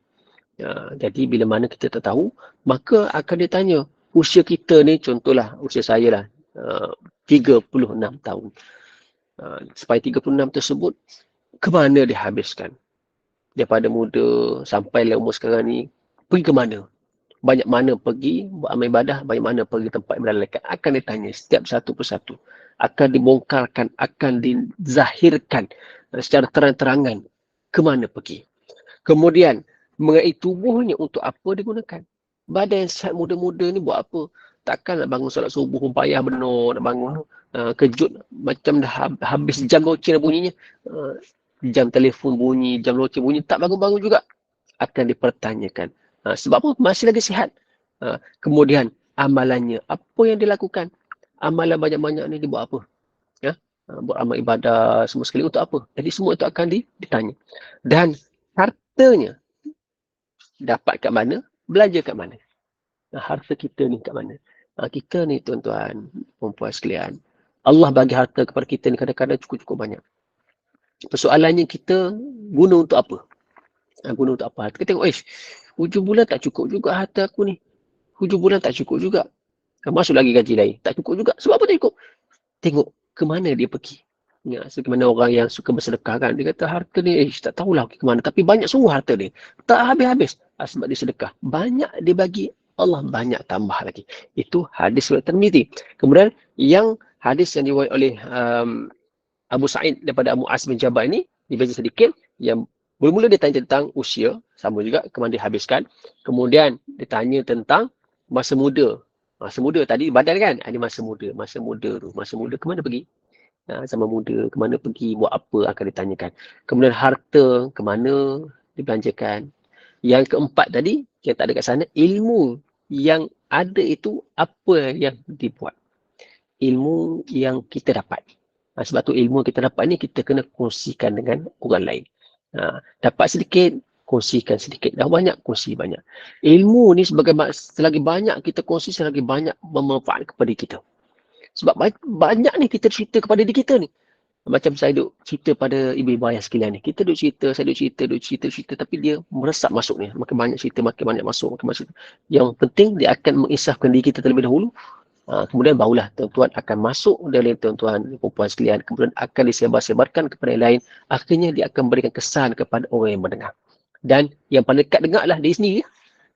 Jadi bila mana kita tak tahu, maka akan ditanya. Usia kita ni, contohlah usia saya lah, 36 tahun. Supaya 36 tersebut, ke mana dihabiskan? Daripada muda sampai umur sekarang ni, pergi ke mana? Banyak mana pergi buat amal ibadah, banyak mana pergi tempat ibadah, akan ditanya setiap satu persatu. Akan dibongkarkan, akan dizahirkan secara terang-terangan ke mana pergi. Kemudian, mengenai tubuhnya untuk apa digunakan. Badan yang sihat muda-muda ni buat apa? Takkan nak bangun solat subuh pun payah benar nak bangun. Kejut macam dah habis jam loceng bunyinya. Jam telefon bunyi, jam loceng bunyi, tak bangun-bangun juga. Akan dipertanyakan. Sebab apa? Masih lagi sihat. Kemudian amalannya, apa yang dilakukan? Amalan banyak-banyak ni dia buat apa? Buat amal ibadah semua sekali untuk apa? Jadi semua itu akan ditanya. Dan hartanya dapat kat mana? Belanja kat mana? Harta kita ni kat mana? Kita ni tuan-tuan, perempuan sekalian, Allah bagi harta kepada kita ni kadang-kadang cukup-cukup banyak. Persoalannya kita guna untuk apa? Guna untuk apa? Kita tengok, hujung bulan tak cukup juga harta aku ni. Hujung bulan tak cukup juga. Masuk lagi gaji lain. Tak cukup juga. Sebab apa tak cukup? Tengok ke mana dia pergi. Sebagaimana orang yang suka bersedekah kan. Dia kata harta ni, tak tahulah ke mana. Tapi banyak sungguh harta dia. Tak habis-habis. Sebab dia sedekah. Banyak dia bagi, Allah banyak tambah lagi. Itu hadis riwayat Tirmizi. Kemudian yang hadis yang diriwayat oleh Abu Sa'id daripada Mu'az bin Jabal ini, diberi sedikit, yang mula-mula dia tanya tentang usia, sama juga ke mana dihabiskan. Kemudian ditanya tentang masa muda. Masa muda tadi badan kan? Ada masa muda. Masa muda tu. Masa muda ke mana pergi? Sama muda ke mana pergi? Buat apa akan ditanyakan. Kemudian harta ke mana dibelanjakan. Yang keempat tadi, yang tak ada kat sana, ilmu yang ada itu apa yang dibuat. Ilmu yang kita dapat. Sebab tu ilmu yang kita dapat ni kita kena kongsikan dengan orang lain. Dapat sedikit, kongsikan sedikit. Dah banyak, kongsi banyak. Ilmu ni selagi banyak kita kongsi, selagi banyak bermanfaat kepada kita. Sebab banyak ni kita cerita kepada diri kita ni. Macam saya duk cerita pada ibu-ibu ayah sekalian ni. Kita duk cerita, saya duk cerita. Tapi dia meresap masuk ni. Makin banyak cerita, makin banyak masuk. Yang penting dia akan menginsafkan diri kita terlebih dahulu. Kemudian barulah tuan-tuan akan masuk dalam tuan-tuan perempuan sekalian. Kemudian akan disebar-sebarkan kepada yang lain. Akhirnya dia akan berikan kesan kepada orang yang mendengar. Dan yang paling dekat dengar adalah diri sendiri.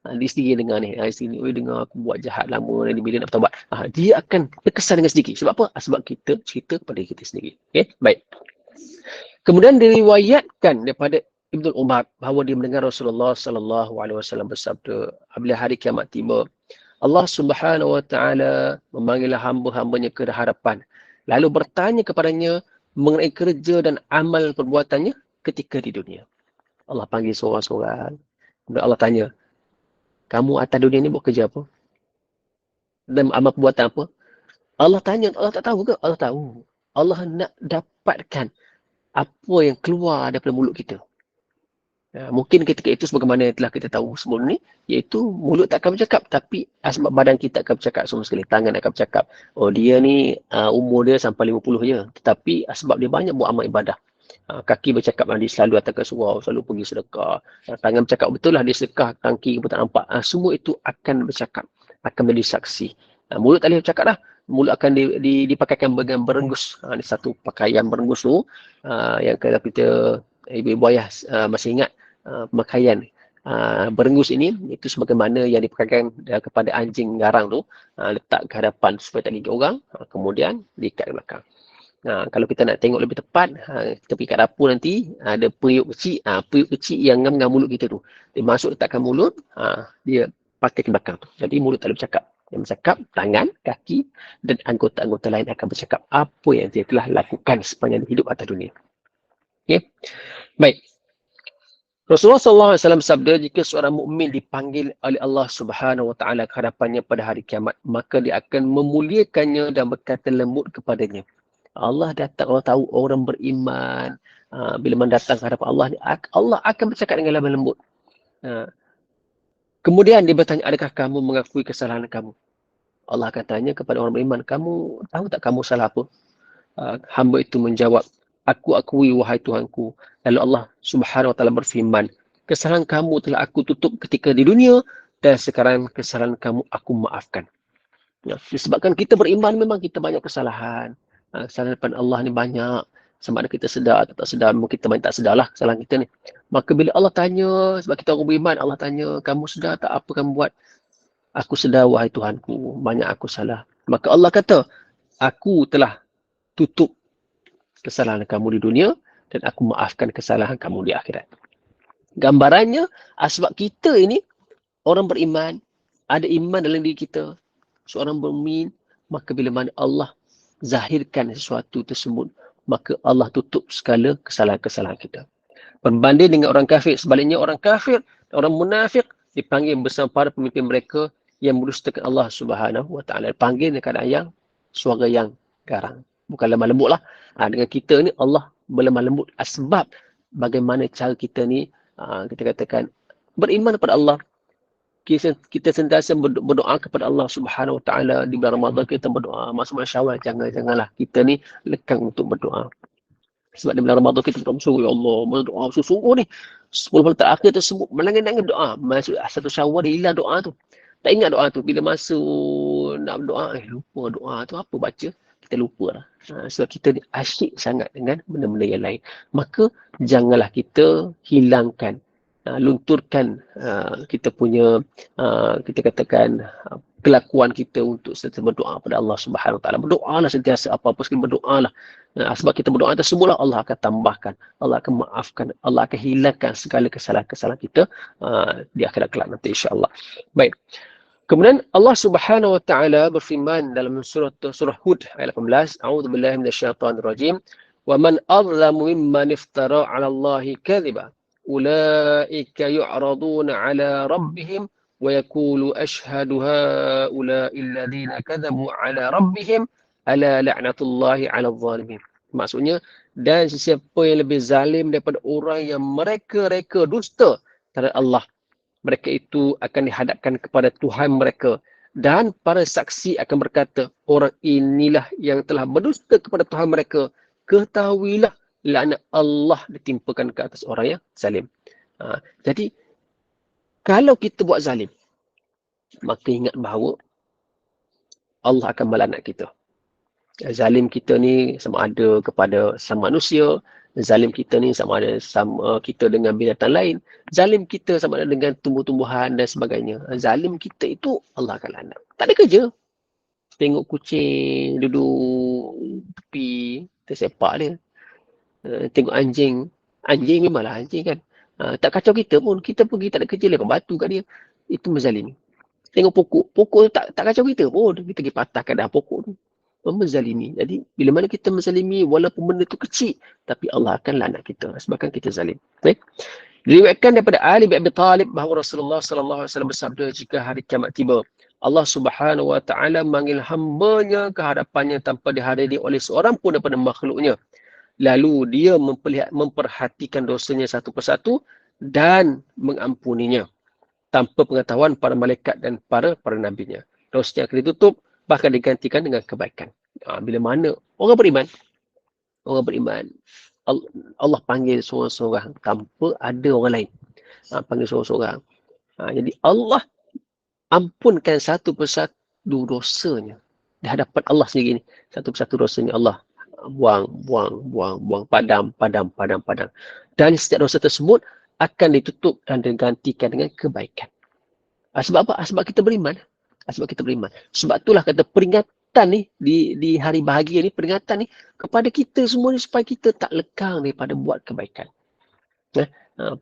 Dia sendiri dengar ni, sini, dengar aku buat jahat lama ni, bila nak bertaubat. Dia akan terkesan dengan sedikit. Sebab apa? Sebab kita cerita kepada kita sendiri. Okay? Baik. Kemudian diriwayatkan daripada Ibnu Umar bahawa dia mendengar Rasulullah sallallahu alaihi wasallam bersabda, apabila hari kiamat tiba, Allah Subhanahu wa taala memanggil hamba-hambanya ke hadapan, lalu bertanya kepadanya mengenai kerja dan amal perbuatannya ketika di dunia. Allah panggil seorang-seorang. Kemudian Allah tanya, kamu atas dunia ni buat kerja apa? Dan amal perbuatan apa? Allah tanya, Allah tak tahu ke? Allah tahu. Allah nak dapatkan apa yang keluar daripada mulut kita. Mungkin ketika itu sebagaimana yang telah kita tahu sebelum ni, iaitu mulut tak akan bercakap, tapi sebab badan kita akan bercakap semua sekali. Tangan akan bercakap. Oh, dia ni umur dia sampai 50 je. Tetapi sebab dia banyak buat amal ibadah. Kaki bercakap, dia selalu datang ke surau, selalu pergi sedekah. Tangan bercakap, betul lah dia sedekah, kaki pun tak nampak. Semua itu akan bercakap, akan menjadi saksi. Mulut tak boleh bercakap lah. Mulut akan dipakaikan dengan berenggus. Ada satu pakaian berenggus tu, yang kalau kita, ibu-ibu ayah masih ingat, pemakaian berenggus ini, itu sebagaimana yang dipakaikan kepada anjing garang tu, letak ke hadapan supaya tak gigit orang, kemudian diikat ke belakang. Kalau kita nak tengok lebih tepat, kita pergi kat dapur nanti, ada periuk kecil yang ngam-ngam mulut kita tu. Dia masuk letakkan mulut, dia pakai ke belakang tu. Jadi mulut tak boleh bercakap. Yang bercakap, tangan, kaki dan anggota-anggota lain akan bercakap apa yang dia telah lakukan sepanjang hidup atas dunia. Okay? Baik. Rasulullah SAW sabda, jika seorang mukmin dipanggil oleh Allah Subhanahu Wa Taala ke hadapannya pada hari kiamat, maka dia akan memuliakannya dan berkata lembut kepadanya. Allah datang, Allah tahu orang beriman, bila mendatang ke hadapan Allah, Allah akan bercakap dengan lemah lembut. Kemudian dia bertanya, adakah kamu mengakui kesalahan kamu? Allah akan tanya kepada orang beriman, kamu tahu tak kamu salah apa? Hamba itu menjawab, aku akui wahai Tuhanku. Lalu Allah Subhanahu Wa Taala berfirman, kesalahan kamu telah aku tutup ketika di dunia dan sekarang kesalahan kamu aku maafkan. Disebabkan kita beriman memang kita banyak kesalahan. Kesalahan depan Allah ni banyak. Sama ada kita sedar atau tak sedar, mungkin kita banyak tak sedar lah kesalahan kita ni. Maka bila Allah tanya, sebab kita orang beriman, Allah tanya, kamu sedar tak apa kamu buat? Aku sedar wahai Tuhanku, banyak aku salah. Maka Allah kata, aku telah tutup kesalahan kamu di dunia dan aku maafkan kesalahan kamu di akhirat. Gambarannya, sebab kita ini orang beriman, ada iman dalam diri kita, seorang mukmin, maka bila mana Allah zahirkan sesuatu tersebut, maka Allah tutup segala kesalahan-kesalahan kita. Berbanding dengan orang kafir, sebaliknya orang kafir, orang munafik dipanggil bersama para pemimpin mereka yang mendustakan Allah Subhanahu Wa Taala. Dipanggil dengan keadaan yang suara yang garang. Bukan lemah lembut lah. Dengan kita ni Allah berlemah lembut. Sebab bagaimana cara kita ni, kita katakan beriman kepada Allah. Kita sentiasa berdoa kepada Allah Subhanahu Wa Taala di bulan Ramadan, kita berdoa. Masuk bulan Syawal, janganlah kita ni lekang untuk berdoa. Sebab di bulan Ramadan kita berdoa, ya Allah, berdoa sungguh-sungguh ni. 10 bulan terakhir tersebut melangit-langit doa. Masuk satu Syawal, dia hilang doa tu. Tak ingat doa tu. Bila masuk nak berdoa, lupa doa tu apa baca. Kita lupa lah. Sebab kita ni asyik sangat dengan benda-benda yang lain. Maka janganlah kita hilangkan, lunturkan kita punya, kita katakan, kelakuan kita untuk sentiasa berdoa kepada Allah Subhanahu Wa Taala. Berdoalah sentiasa, apa-apa sekali berdoalah. Sebab kita berdoa tersebutlah Allah akan tambahkan, Allah akan maafkan, Allah akan hilangkan segala kesalahan-kesalahan kita di akhirat kelak nanti insya-Allah. Baik. Kemudian Allah Subhanahu Wa Taala berfirman dalam surah Hud ayat 18, A'udzubillahi minasyaitonirrajim. Wa man adlamu mimman iftara 'ala Allahi kadhiba. Ulaika yu'raduna 'ala rabbihim wa yaqulu ashhadu haula'i alladhina kadzabu 'ala rabbihim ala la'natullahi 'alal zalimin. Maksudnya, dan sesiapa yang lebih zalim daripada orang yang mereka dusta terhadap Allah, mereka itu akan dihadapkan kepada Tuhan mereka dan para saksi akan berkata, orang inilah yang telah berdusta kepada Tuhan mereka. Ketahuilah laknat Allah ditimpakan ke atas orang yang zalim. Jadi, kalau kita buat zalim, maka ingat bahawa Allah akan melaknat kita. Zalim kita ni sama ada kepada sama manusia, Zalim kita ni sama ada sama kita dengan binatang lain. Zalim kita sama ada dengan tumbuh-tumbuhan dan sebagainya. Zalim kita itu Allah akan laknat. Tak ada kerja. Tengok kucing duduk tepi, tersepak dia. Tengok anjing. Anjing memanglah anjing kan. Tak kacau kita pun. Kita pergi tak ada kerja, lempar batu kat dia. Itu menzalimi. Tengok pokok. Pokok tak kacau kita pun. Kita pergi patahkan dah pokok tu. Menzalimi. Jadi, bila mana kita menzalimi, walaupun benda tu kecil, tapi Allah akan laknat kita sebabkan kita zalim. Baik. Diriwayatkan daripada Ali bin Abi Talib bahawa Rasulullah sallallahu alaihi wasallam bersabda, jika hari kiamat tiba, Allah Subhanahu wa taala memanggil hamba-Nya ke hadapannya tanpa dihadiri oleh seorang pun daripada makhluk-Nya. Lalu dia memperhatikan dosanya satu persatu dan mengampuninya tanpa pengetahuan para malaikat dan para nabinya. Dosanya akan ditutup, bahkan digantikan dengan kebaikan. Bila mana orang beriman, Allah panggil seorang-seorang tanpa ada orang lain. Panggil seorang-seorang. Jadi Allah ampunkan satu persatu dosanya di hadapan Allah sendiri ni. Satu persatu dosanya Allah buang, padam. Dan setiap dosa tersebut akan ditutup dan digantikan dengan kebaikan. Sebab apa? Sebab kita beriman. Sebab itulah kata peringatan ni di hari bahagia ni, peringatan ni kepada kita semua ni supaya kita tak lekang daripada buat kebaikan.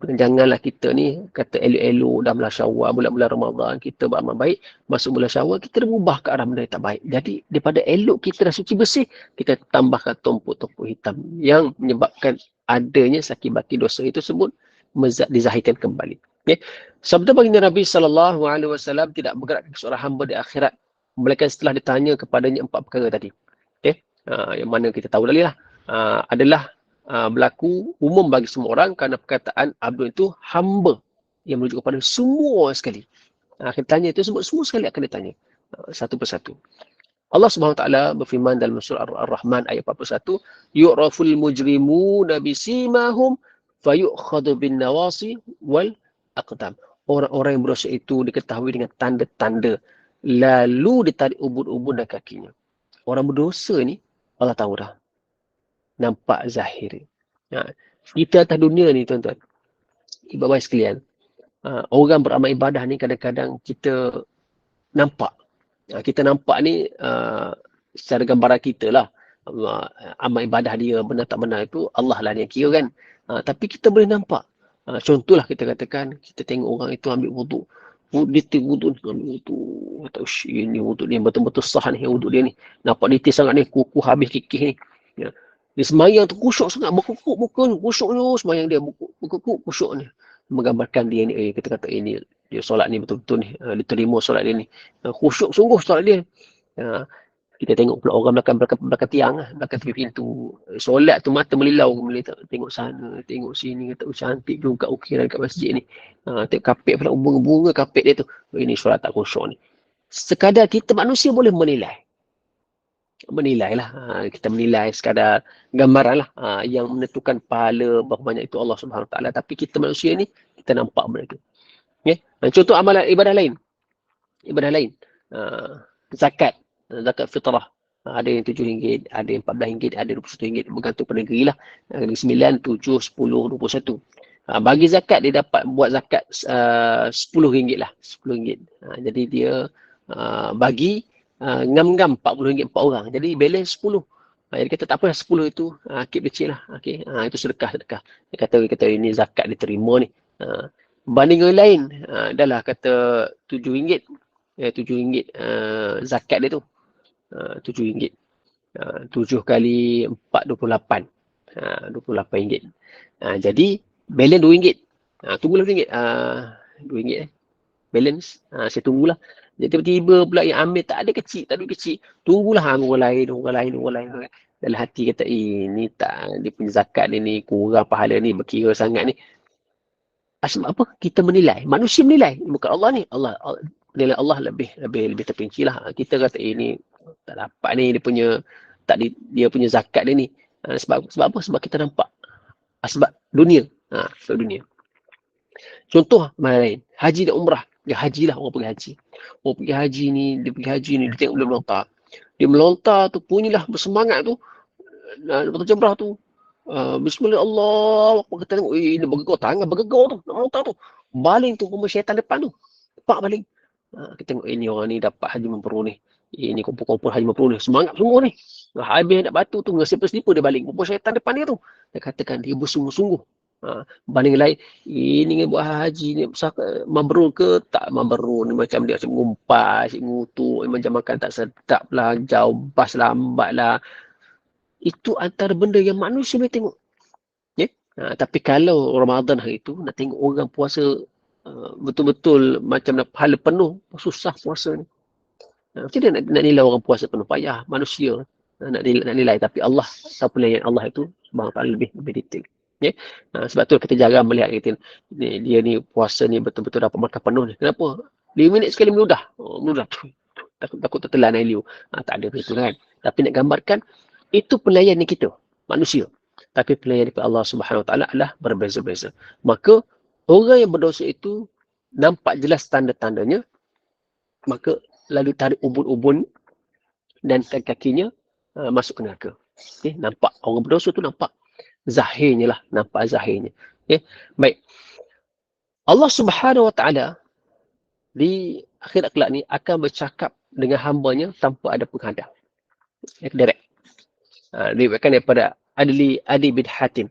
Janganlah kita ni kata elok-elok dah bulan Syawal, bulan-bulan Ramadan kita beramal baik, masuk bulan Syawal kita dah berubah ke arah benda yang tak baik. Jadi daripada elok kita dah suci bersih, kita tambahkan tumpuk-tumpuk hitam yang menyebabkan adanya sakit-baki dosa itu tersebut dizahirkan kembali. Okay. Sabda baginda Nabi SAW tidak bergerak seorang hamba di akhirat melainkan setelah ditanya kepadanya 4 perkara tadi. Okay. Yang mana kita tahu tadi lah. Adalah berlaku umum bagi semua orang kerana perkataan Abdul itu hamba yang merujuk kepada semua sekali. Akan ditanya itu semua sekali akan ditanya. Satu persatu. Allah Subhanahu Wa Taala berfirman dalam surah Ar-Rahman ayat 41, yu'raful mujrimuna bisimahum fayu'khadhu bin nawasi wal aqdam. Orang-orang yang berdosa itu diketahui dengan tanda-tanda lalu ditarik ubun-ubun dan kakinya. Orang berdosa ni Allah tahu dah. Nampak zahir. Kita atas dunia ni tuan-tuan, ibu-bapa sekalian, orang beramal ibadah ni kadang-kadang kita nampak. Kita nampak ni secara gambaran kita lah. Amal ibadah dia benar tak benar itu Allah lah yang kira kan. Tapi kita boleh nampak. Contohlah kita katakan, kita tengok orang itu ambil wuduk. Dia wuduk, ambil wuduk. Kata, ini wuduk dia betul-betul sah ni, wuduk dia ni. Nampak detail sangat ni, kuku habis kikih ni. Dia semayang tu kusyuk sangat, berkukuk muka ni, kusyuk ni, semayang dia, berkukuk kusyuk ni. Menggambarkan dia ni, kita kata ini, dia solat ni betul-betul ni, diterima solat dia ni. Khusyuk sungguh solat dia. Kita tengok pula orang belakang tiang, belakang tepi pintu. Solat tu mata melilau, tengok sana, tengok sini, kata cantik juga ukiran kat masjid ni. Tengok kapek pula, bunga-bunga kapek dia tu. Ini solat tak khusyuk ni. Sekadar kita manusia boleh menilai. Kita menilai sekadar gambaran lah yang menentukan pahala berapa banyak itu Allah Subhanahu Wa Taala. Tapi kita manusia ni kita nampak benda tu. Okay? Contoh amalan ibadah lain. Zakat fitrah. Ada yang RM7, ada yang RM14, ada RM21, bergantung pada negeri lah. Negeri 9, 7, 10, 21. Bagi zakat dia dapat buat zakat RM10 lah. RM10. Jadi dia bagi ngam-ngam RM40 per orang. Jadi balance 10. Jadi kata tak apa 10 itu keep kecil lah. Okay. Itu sedekah. Dia kata ini zakat diterima ni. Banding yang lain dah lah kata RM7. RM7 zakat dia tu. RM7. 7 kali 4, 28. RM28. Jadi balance RM2. Tunggulah RM2. RM2 balance. Saya tunggulah. Jadi tiba-tiba pula yang ambil tak ada kecil. Tunggulah orang lain. Dalam hati kata, ini tak, dia punya zakat ni kurang pahala ni, berkira sangat ni. Sebab apa? Kita menilai. Manusia menilai. Bukan Allah ni. Nilai Allah lebih terperinci lah. Kita kata, ini tak dapat ni, dia punya zakat dia ni. Sebab apa? Sebab kita nampak. Sebab dunia. Sebab dunia. Contoh mana lain? Haji dan umrah. Dia haji lah, orang pergi haji. Orang pergi haji ni, dia tengok dia melontar. Dia melontar tu, punyalah bersemangat tu. Lepas tu jemrah tu. Bismillah Allah. Kita tengok, ini bergegar tangan, bergegar tu. Nak lontar tu. Baling tu rumah syaitan depan tu. Pak baling. Kita tengok ini orang ni dapat Haji Mabrur ni. Ini kumpul-kumpul Haji Mabrur ni. Semangat semua ni. Habis nak batu tu, ngesip-sip dia baling. Rumah syaitan depan dia tu. Dia katakan dia bersungguh-sungguh. Banding lain, ini buat haji ni mabrur ke tak mabrur ni, macam dia asyik ngumpas, asyik ngutuk, macam makan tak sedap lah, jauh bas lambat lah. Itu antara benda yang manusia boleh tengok. Ya? Tapi kalau Ramadan hari itu, nak tengok orang puasa betul-betul macam nak pahala penuh, susah puasa ni. Macam dia nak nilai orang puasa penuh, payah manusia nak nilai. Tapi Allah, tahu penilaian Allah itu Subhanahu Wa Taala lebih detail. Ya? Sebab tu kita jarang melihat kita, dia ni puasa ni betul-betul dapat makan penuh ni. Kenapa? 5 minit sekali meludah. Meludah. Takut tertelan air liu. Tak ada begitu kan. Tapi nak gambarkan, itu penilaian ni kita, manusia. Tapi penilaian daripada Allah Subhanahu Wa Taala adalah berbeza-beza. Maka orang yang berdosa itu nampak jelas tanda-tandanya, maka lalu tarik ubun-ubun dan kakinya masuk ke neraka. Okay? Nampak orang berdosa tu, nampak zahirnya lah, nampak zahirnya. Okay? Baik. Allah Subhanahu Wa Taala di akhirat kelak ni akan bercakap dengan hambanya tanpa ada penghadap. Direct. Diriwayatkan daripada Adi bin Hatim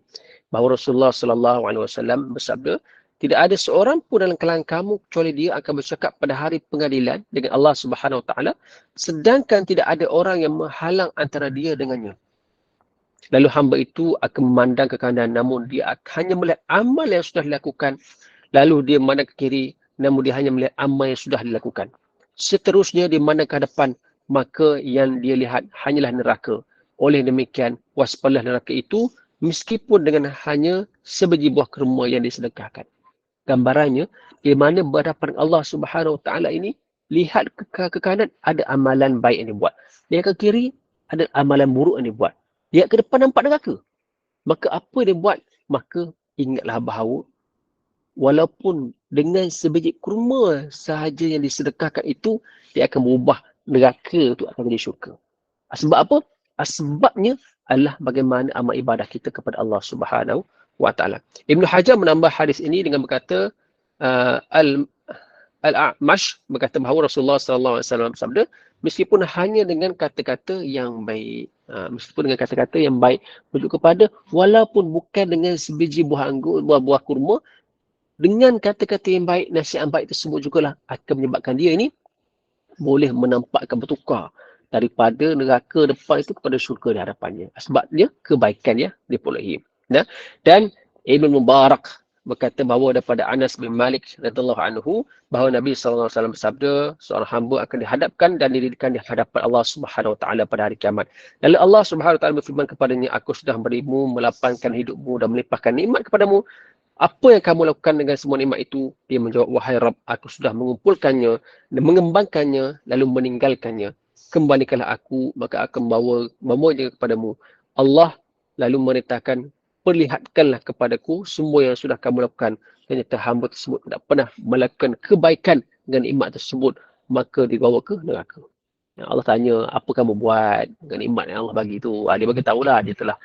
bahawa Rasulullah sallallahu alaihi wasallam bersabda, tidak ada seorang pun dalam kalangan kamu kecuali dia akan bercakap pada hari pengadilan dengan Allah Subhanahu Wa Taala, sedangkan tidak ada orang yang menghalang antara dia dengannya. Lalu hamba itu akan memandang ke kanan, namun dia hanya melihat amal yang sudah dilakukan. Lalu dia memandang ke kiri, namun dia hanya melihat amal yang sudah dilakukan. Seterusnya dia memandang ke hadapan, maka yang dia lihat hanyalah neraka. Oleh demikian, waspadalah neraka itu meskipun dengan hanya sebiji buah kurma yang disedekahkan. Gambarannya, di mana berhadapan Allah Subhanahu Wa Taala ini, lihat ke kanan, ada amalan baik yang dibuat. Lihat ke kiri, ada amalan buruk yang dibuat. Lihat ke depan, nampak neraka. Maka apa dia buat? Maka ingatlah bahawa walaupun dengan sebiji kurma sahaja yang disedekahkan itu, dia akan berubah neraka itu akan menjadi syurga. Sebab apa? Sebabnya adalah bagaimana amal ibadah kita kepada Allah Subhanahu Wa Taala. Ibn Hajar menambah hadis ini dengan berkata, Al-A'mash berkata bahawa Rasulullah sallallahu alaihi wasallam bersabda, meskipun hanya dengan kata-kata yang baik, merujuk kepada walaupun bukan dengan sebiji buah anggur, buah kurma, dengan kata-kata yang baik, nasihat yang baik tersebut jugalah akan menyebabkan dia ini boleh menampakkan bertukar daripada neraka depan itu kepada syurga di hadapannya. Sebabnya kebaikan ya diperolehi. Dan Ibn Mubarak berkata bahawa daripada Anas bin Malik radhiyallahu anhu bahawa Nabi sallallahu alaihi wasallam bersabda, seorang hamba akan dihadapkan dan didirikan di hadapan Allah Subhanahu wa taala pada hari kiamat. Lalu Allah Subhanahu wa taala berfirman kepadanya, aku sudah berimu, melapangkan hidupmu dan melimpahkan nikmat kepadamu. Apa yang kamu lakukan dengan semua nikmat itu? Dia menjawab, wahai Rabb, aku sudah mengumpulkannya dan mengembangkannya lalu meninggalkannya. Kembalikanlah aku, maka akan membawanya kepadamu. Allah lalu merintahkan, perlihatkanlah kepadaku semua yang sudah kamu lakukan. Ternyata hamba tersebut tidak pernah melakukan kebaikan dengan nikmat tersebut, maka dibawa ke neraka. Allah tanya, apa kamu buat dengan nikmat yang Allah bagi tu? Dia bagi tahulah, dia telah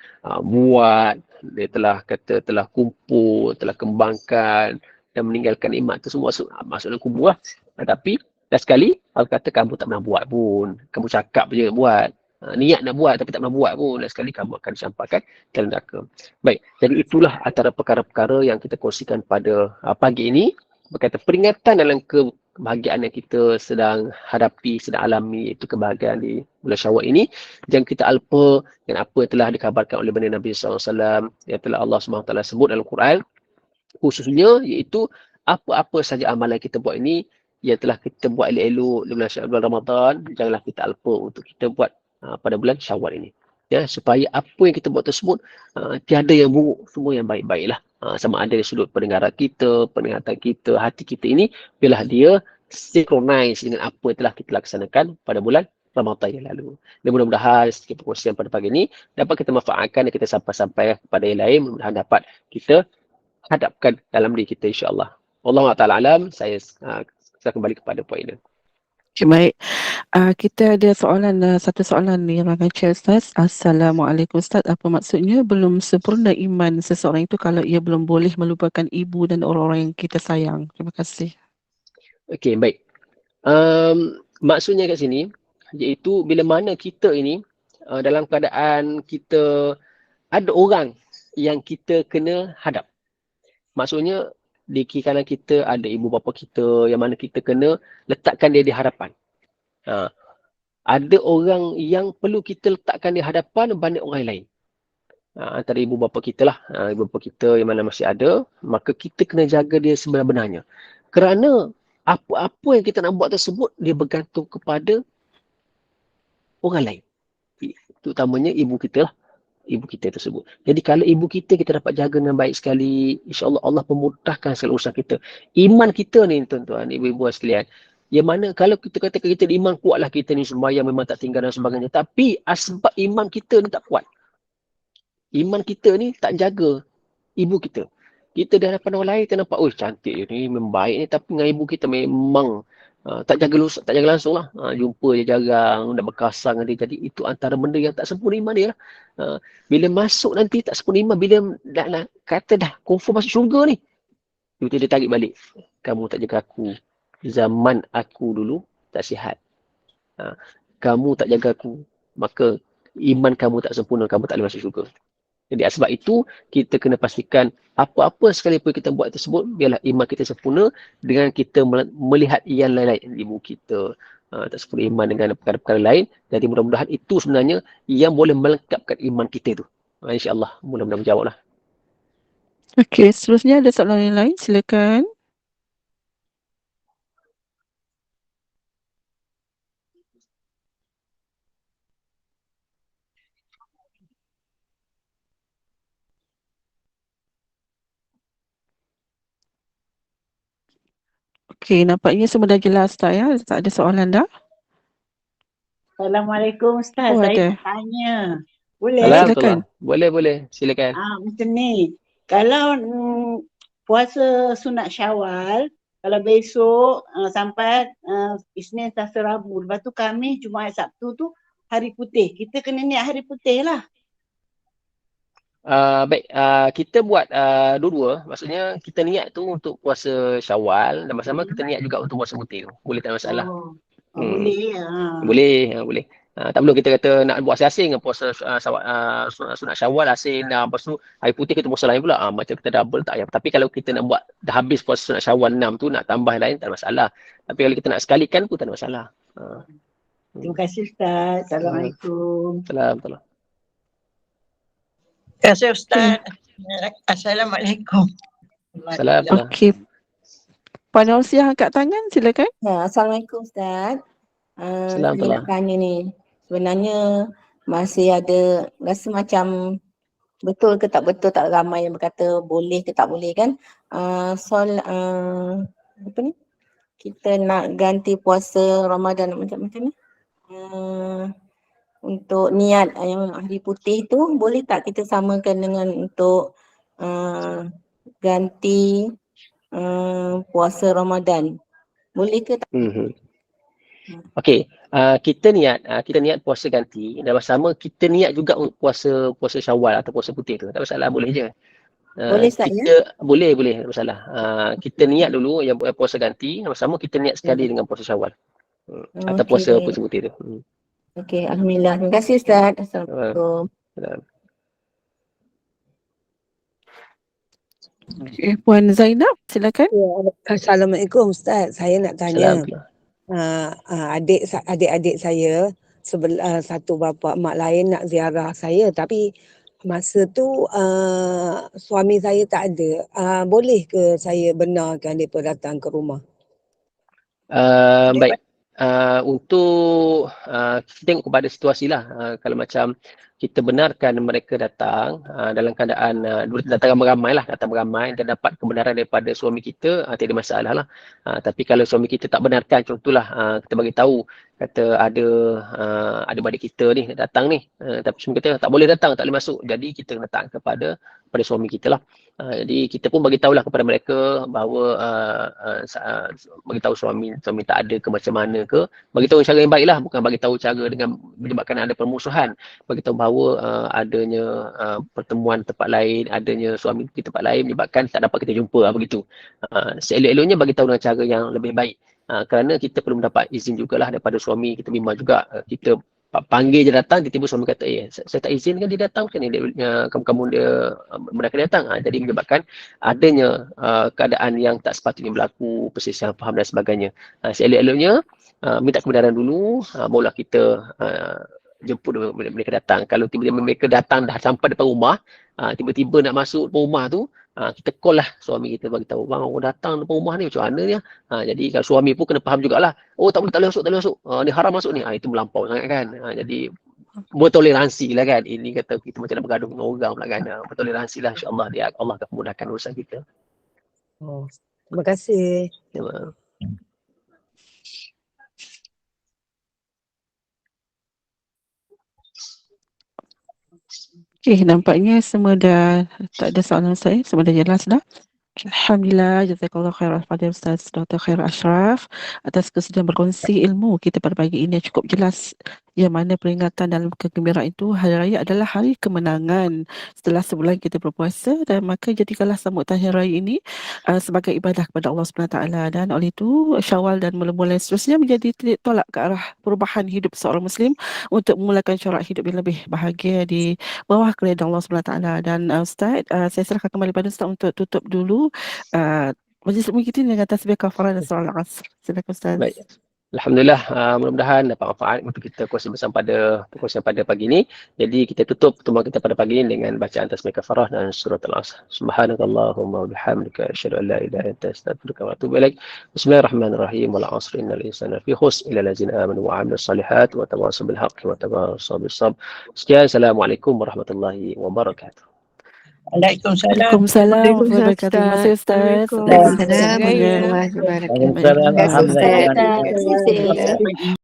buat, dia telah telah kumpul, telah kembangkan dan meninggalkan nikmat tu semua masuk dalam kubur lah. Tapi dah sekali Allah kata kamu tak pernah buat pun, kamu cakap je buat, niat nak buat tapi tak pernah buat pun, dah sekali kamu akan dicampakkan ke neraka. Baik, jadi itulah antara perkara-perkara yang kita kongsikan pada pagi ini, berkaitan peringatan dalam kebahagiaan yang kita sedang hadapi, sedang alami, iaitu kebahagiaan di bulan Syawal ini. Jangan kita alpa dengan apa yang telah dikabarkan oleh baginda Nabi SAW, yang telah Allah SWT sebut dalam Quran, khususnya iaitu apa-apa saja amalan kita buat ini yang telah kita buat elok-elok di bulan Ramadan, janganlah kita alpa untuk kita buat pada bulan Syawal ini. Ya, supaya apa yang kita buat tersebut tiada yang buruk, semua yang baik-baiklah. Sama ada dari sudut pendengaran kita, penglihatan kita, hati kita ini, biarlah dia synchronize dengan apa yang telah kita laksanakan pada bulan Ramadan yang lalu. Dan mudah-mudahan sedikit perkongsian pada pagi ini dapat kita manfaatkan dan kita sampai kepada yang lain, mudah-mudahan dapat kita hadapkan dalam diri kita insya-Allah. Wallahu ta'ala alam, saya kembali kepada poin ini. Okay, baik. Kita ada soalan, satu soalan ni yang akan share Ustaz. Assalamualaikum Ustaz. Apa maksudnya belum sempurna iman seseorang itu kalau ia belum boleh melupakan ibu dan orang-orang yang kita sayang? Terima kasih. Okey, baik. Maksudnya kat sini, iaitu bila mana kita ini dalam keadaan kita ada orang yang kita kena hadap. Maksudnya di kiri kanan kita ada ibu bapa kita yang mana kita kena letakkan dia di hadapan. Ada orang yang perlu kita letakkan di hadapan berbanding orang lain. Antara ibu bapa kita lah. Ibu bapa kita yang mana masih ada, maka kita kena jaga dia sebenar-benarnya. Kerana apa-apa yang kita nak buat tersebut, dia bergantung kepada orang lain. Terutamanya ibu kita lah. Ibu kita tersebut. Jadi kalau ibu kita dapat jaga dengan baik sekali, insya-Allah Allah memudahkan segala urusan kita. Iman kita ni tuan-tuan, ibu-ibu sekalian, yang mana kalau kita katakan kita iman kuatlah, kita ni sembahyang memang tak tinggal dan sebagainya, tapi sebab iman kita ni tak kuat. Iman kita ni tak jaga ibu kita. Kita di hadapan orang lain kita nampak, oh cantik ni, memang baik ni, tapi dengan ibu kita memang tak jaga langsung lah. Jumpa je jarang, nak berkasar dengan dia. Jadi itu antara benda yang tak sempurna iman dia lah. Bila masuk nanti tak sempurna iman, bila nak kata dah confirm masuk syurga ni, tiba-tiba dia tarik balik. Kamu tak jaga aku. Zaman aku dulu tak sihat. Kamu tak jaga aku. Maka iman kamu tak sempurna, kamu tak boleh masuk syurga. Jadi sebab itu kita kena pastikan apa-apa sekalipun kita buat tersebut, biarlah iman kita sempurna dengan kita melihat yang lain-lain, ibu kita tak sempurna iman dengan perkara-perkara lain. Jadi mudah-mudahan itu sebenarnya yang boleh melengkapkan iman kita tu. InsyaAllah mudah-mudahan menjawab lah. Okey, seterusnya ada soalan yang lain, silakan. Okey, nampaknya semua dah jelas tak ya? Tak ada soalan dah? Assalamualaikum Ustaz. Oh, Saya ada. nak tanya. Boleh? Silakan. Boleh. Silakan. Macam ni. Kalau puasa sunat Syawal, kalau besok sampai Isnin, Selasa, Rabu, lepas tu Khamis, Jumaat, Sabtu tu hari putih. Kita kena niat hari putih lah. Baik, kita buat dua-dua. Maksudnya kita niat tu untuk puasa Syawal dan bersama kita niat juga untuk puasa putih tu. Boleh, tak ada masalah. Boleh. Boleh. Tak perlu kita kata nak buat asing-asing puasa sunat Syawal asing, lepas tu hari putih kita puasa lain pula. Macam kita double tak payah. Tapi kalau kita nak buat dah habis puasa sunat Syawal 6 tu, nak tambah lain tak ada masalah. Tapi kalau kita nak sekalikan pun tak ada masalah. Terima kasih Ustaz. Assalamualaikum. Salam. Terima kasih Ustaz. Assalamualaikum. Salam. Okey. Puan Ausia angkat tangan, silakan. Assalamualaikum Ustaz. Saya Salam. nak tanya ni, sebenarnya masih ada rasa macam betul ke tak betul, tak ramai yang berkata boleh ke tak boleh kan. Apa ni? Kita nak ganti puasa Ramadan macam ni. Untuk niat yang hari putih tu boleh tak kita samakan dengan untuk ganti puasa Ramadan? Boleh ke tak? Okey, kita niat puasa ganti dan bersama kita niat juga untuk puasa Syawal atau puasa putih tu. Tak masalah, boleh je. Boleh tak kita boleh, tak masalah. Kita niat dulu yang puasa ganti dan bersama kita niat sekali dengan puasa Syawal. Atau puasa putih tu. Okey, alhamdulillah. Terima kasih Ustaz. Assalamualaikum. Okay, Puan Zainab, silakan. Assalamualaikum Ustaz. Saya nak tanya. Adik-adik saya satu bapa mak lain nak ziarah saya, tapi masa tu suami saya tak ada. Boleh ke saya benarkan mereka datang ke rumah? Baik. Untuk kita tengok kepada situasi lah. Kalau macam kita benarkan mereka datang dalam keadaan datang ramai-ramai dan dapat kebenaran daripada suami kita, tidak ada masalah lah. Tapi kalau suami kita tak benarkan, contohlah kita bagi tahu kata ada adik kita ni nak datang ni, tapi suami kata tak boleh datang, tak boleh masuk. Jadi kita letak kepada suami kita lah. Jadi kita pun bagi tahulah kepada mereka bahawa bagi tahu suami tak ada ke macam mana ke, bagi tahu cara yang baik lah, bukan bagi tahu cara dengan menyebabkan ada permusuhan. Bagi tahu bahawa adanya pertemuan tempat lain, adanya suami di tempat lain menyebabkan tak dapat kita jumpa begitu. Seelok-eloknya bagi tahu dengan cara yang lebih baik. Kerana kita perlu mendapat izin jugalah daripada suami kita. Bimbang juga kita panggil je datang, tiba-tiba suami kata saya tak izin kan dia datang, kan kamu dia mereka datang. Jadi menyebabkan adanya keadaan yang tak sepatutnya berlaku, perselisihan faham dan sebagainya. Seelok-eloknya minta kebenaran dulu, barulah kita jemput mereka datang. Kalau tiba-tiba mereka datang dah sampai depan rumah, tiba-tiba nak masuk rumah tu, kita call lah suami kita, bagi tahu bang orang datang depan rumah ni macam mana ni. Jadi kalau suami pun kena faham jugalah, oh tak boleh masuk, ni haram masuk ni. Itu melampau sangat kan. Jadi bertoleransi lah kan. Ini kata kita macam nak bergaduh dengan orang pula kan. Bertoleransi lah, insyaAllah Allah akan memudahkan urusan kita. Terima kasih. Terima. Okey, nampaknya semua dah tak ada soalan saya, semua dah jelas dah. Alhamdulillah, jazakallah khairan kepada Ustaz Dr. Khair Ashraf atas kesediaan berkongsi ilmu kita pada pagi ini yang cukup jelas, yang mana peringatan dalam kegembiraan itu hari raya adalah hari kemenangan setelah sebulan kita berpuasa, dan maka jadikanlah sambutan hari raya ini sebagai ibadah kepada Allah SWT, dan oleh itu Syawal dan bulan seterusnya menjadi titik tolak ke arah perubahan hidup seorang Muslim untuk memulakan corak hidup yang lebih bahagia di bawah keredaan Allah SWT. Dan Ustaz, saya serahkan kembali pada Ustaz untuk tutup dulu majlis ilmu kita dengan tasbih kafarah dan surah Al-Asr. Silakan Ustaz. Baik. Alhamdulillah, mudah-mudahan dapat manfaat untuk kita kongsi bersama pada pagi ini. Jadi kita tutup pertemuan kita pada pagi ini dengan bacaan tasbih kafarah dan surah Al-Asr. Subhanakallahumma wa bihamdika asyhadu an la ilaha illa anta astaghfiruka wa atubu ilaik. Bismillahirrahmanirrahim. Wal 'asri innal insana lafi khusr illa allazina amanu wa 'amilus shalihat wa tawassaw bil haqqi wa tawassaw bis sabr. Sekian, assalamualaikum warahmatullahi wabarakatuh. Waalaikumsalam. Waalaikumsalam warahmatullahi wabarakatuh. Terima kasih Ustaz. Assalamualaikum warahmatullahi wabarakatuh. Waalaikumsalam. Terima kasih Ustaz. Alhamdulillah. Terima kasih.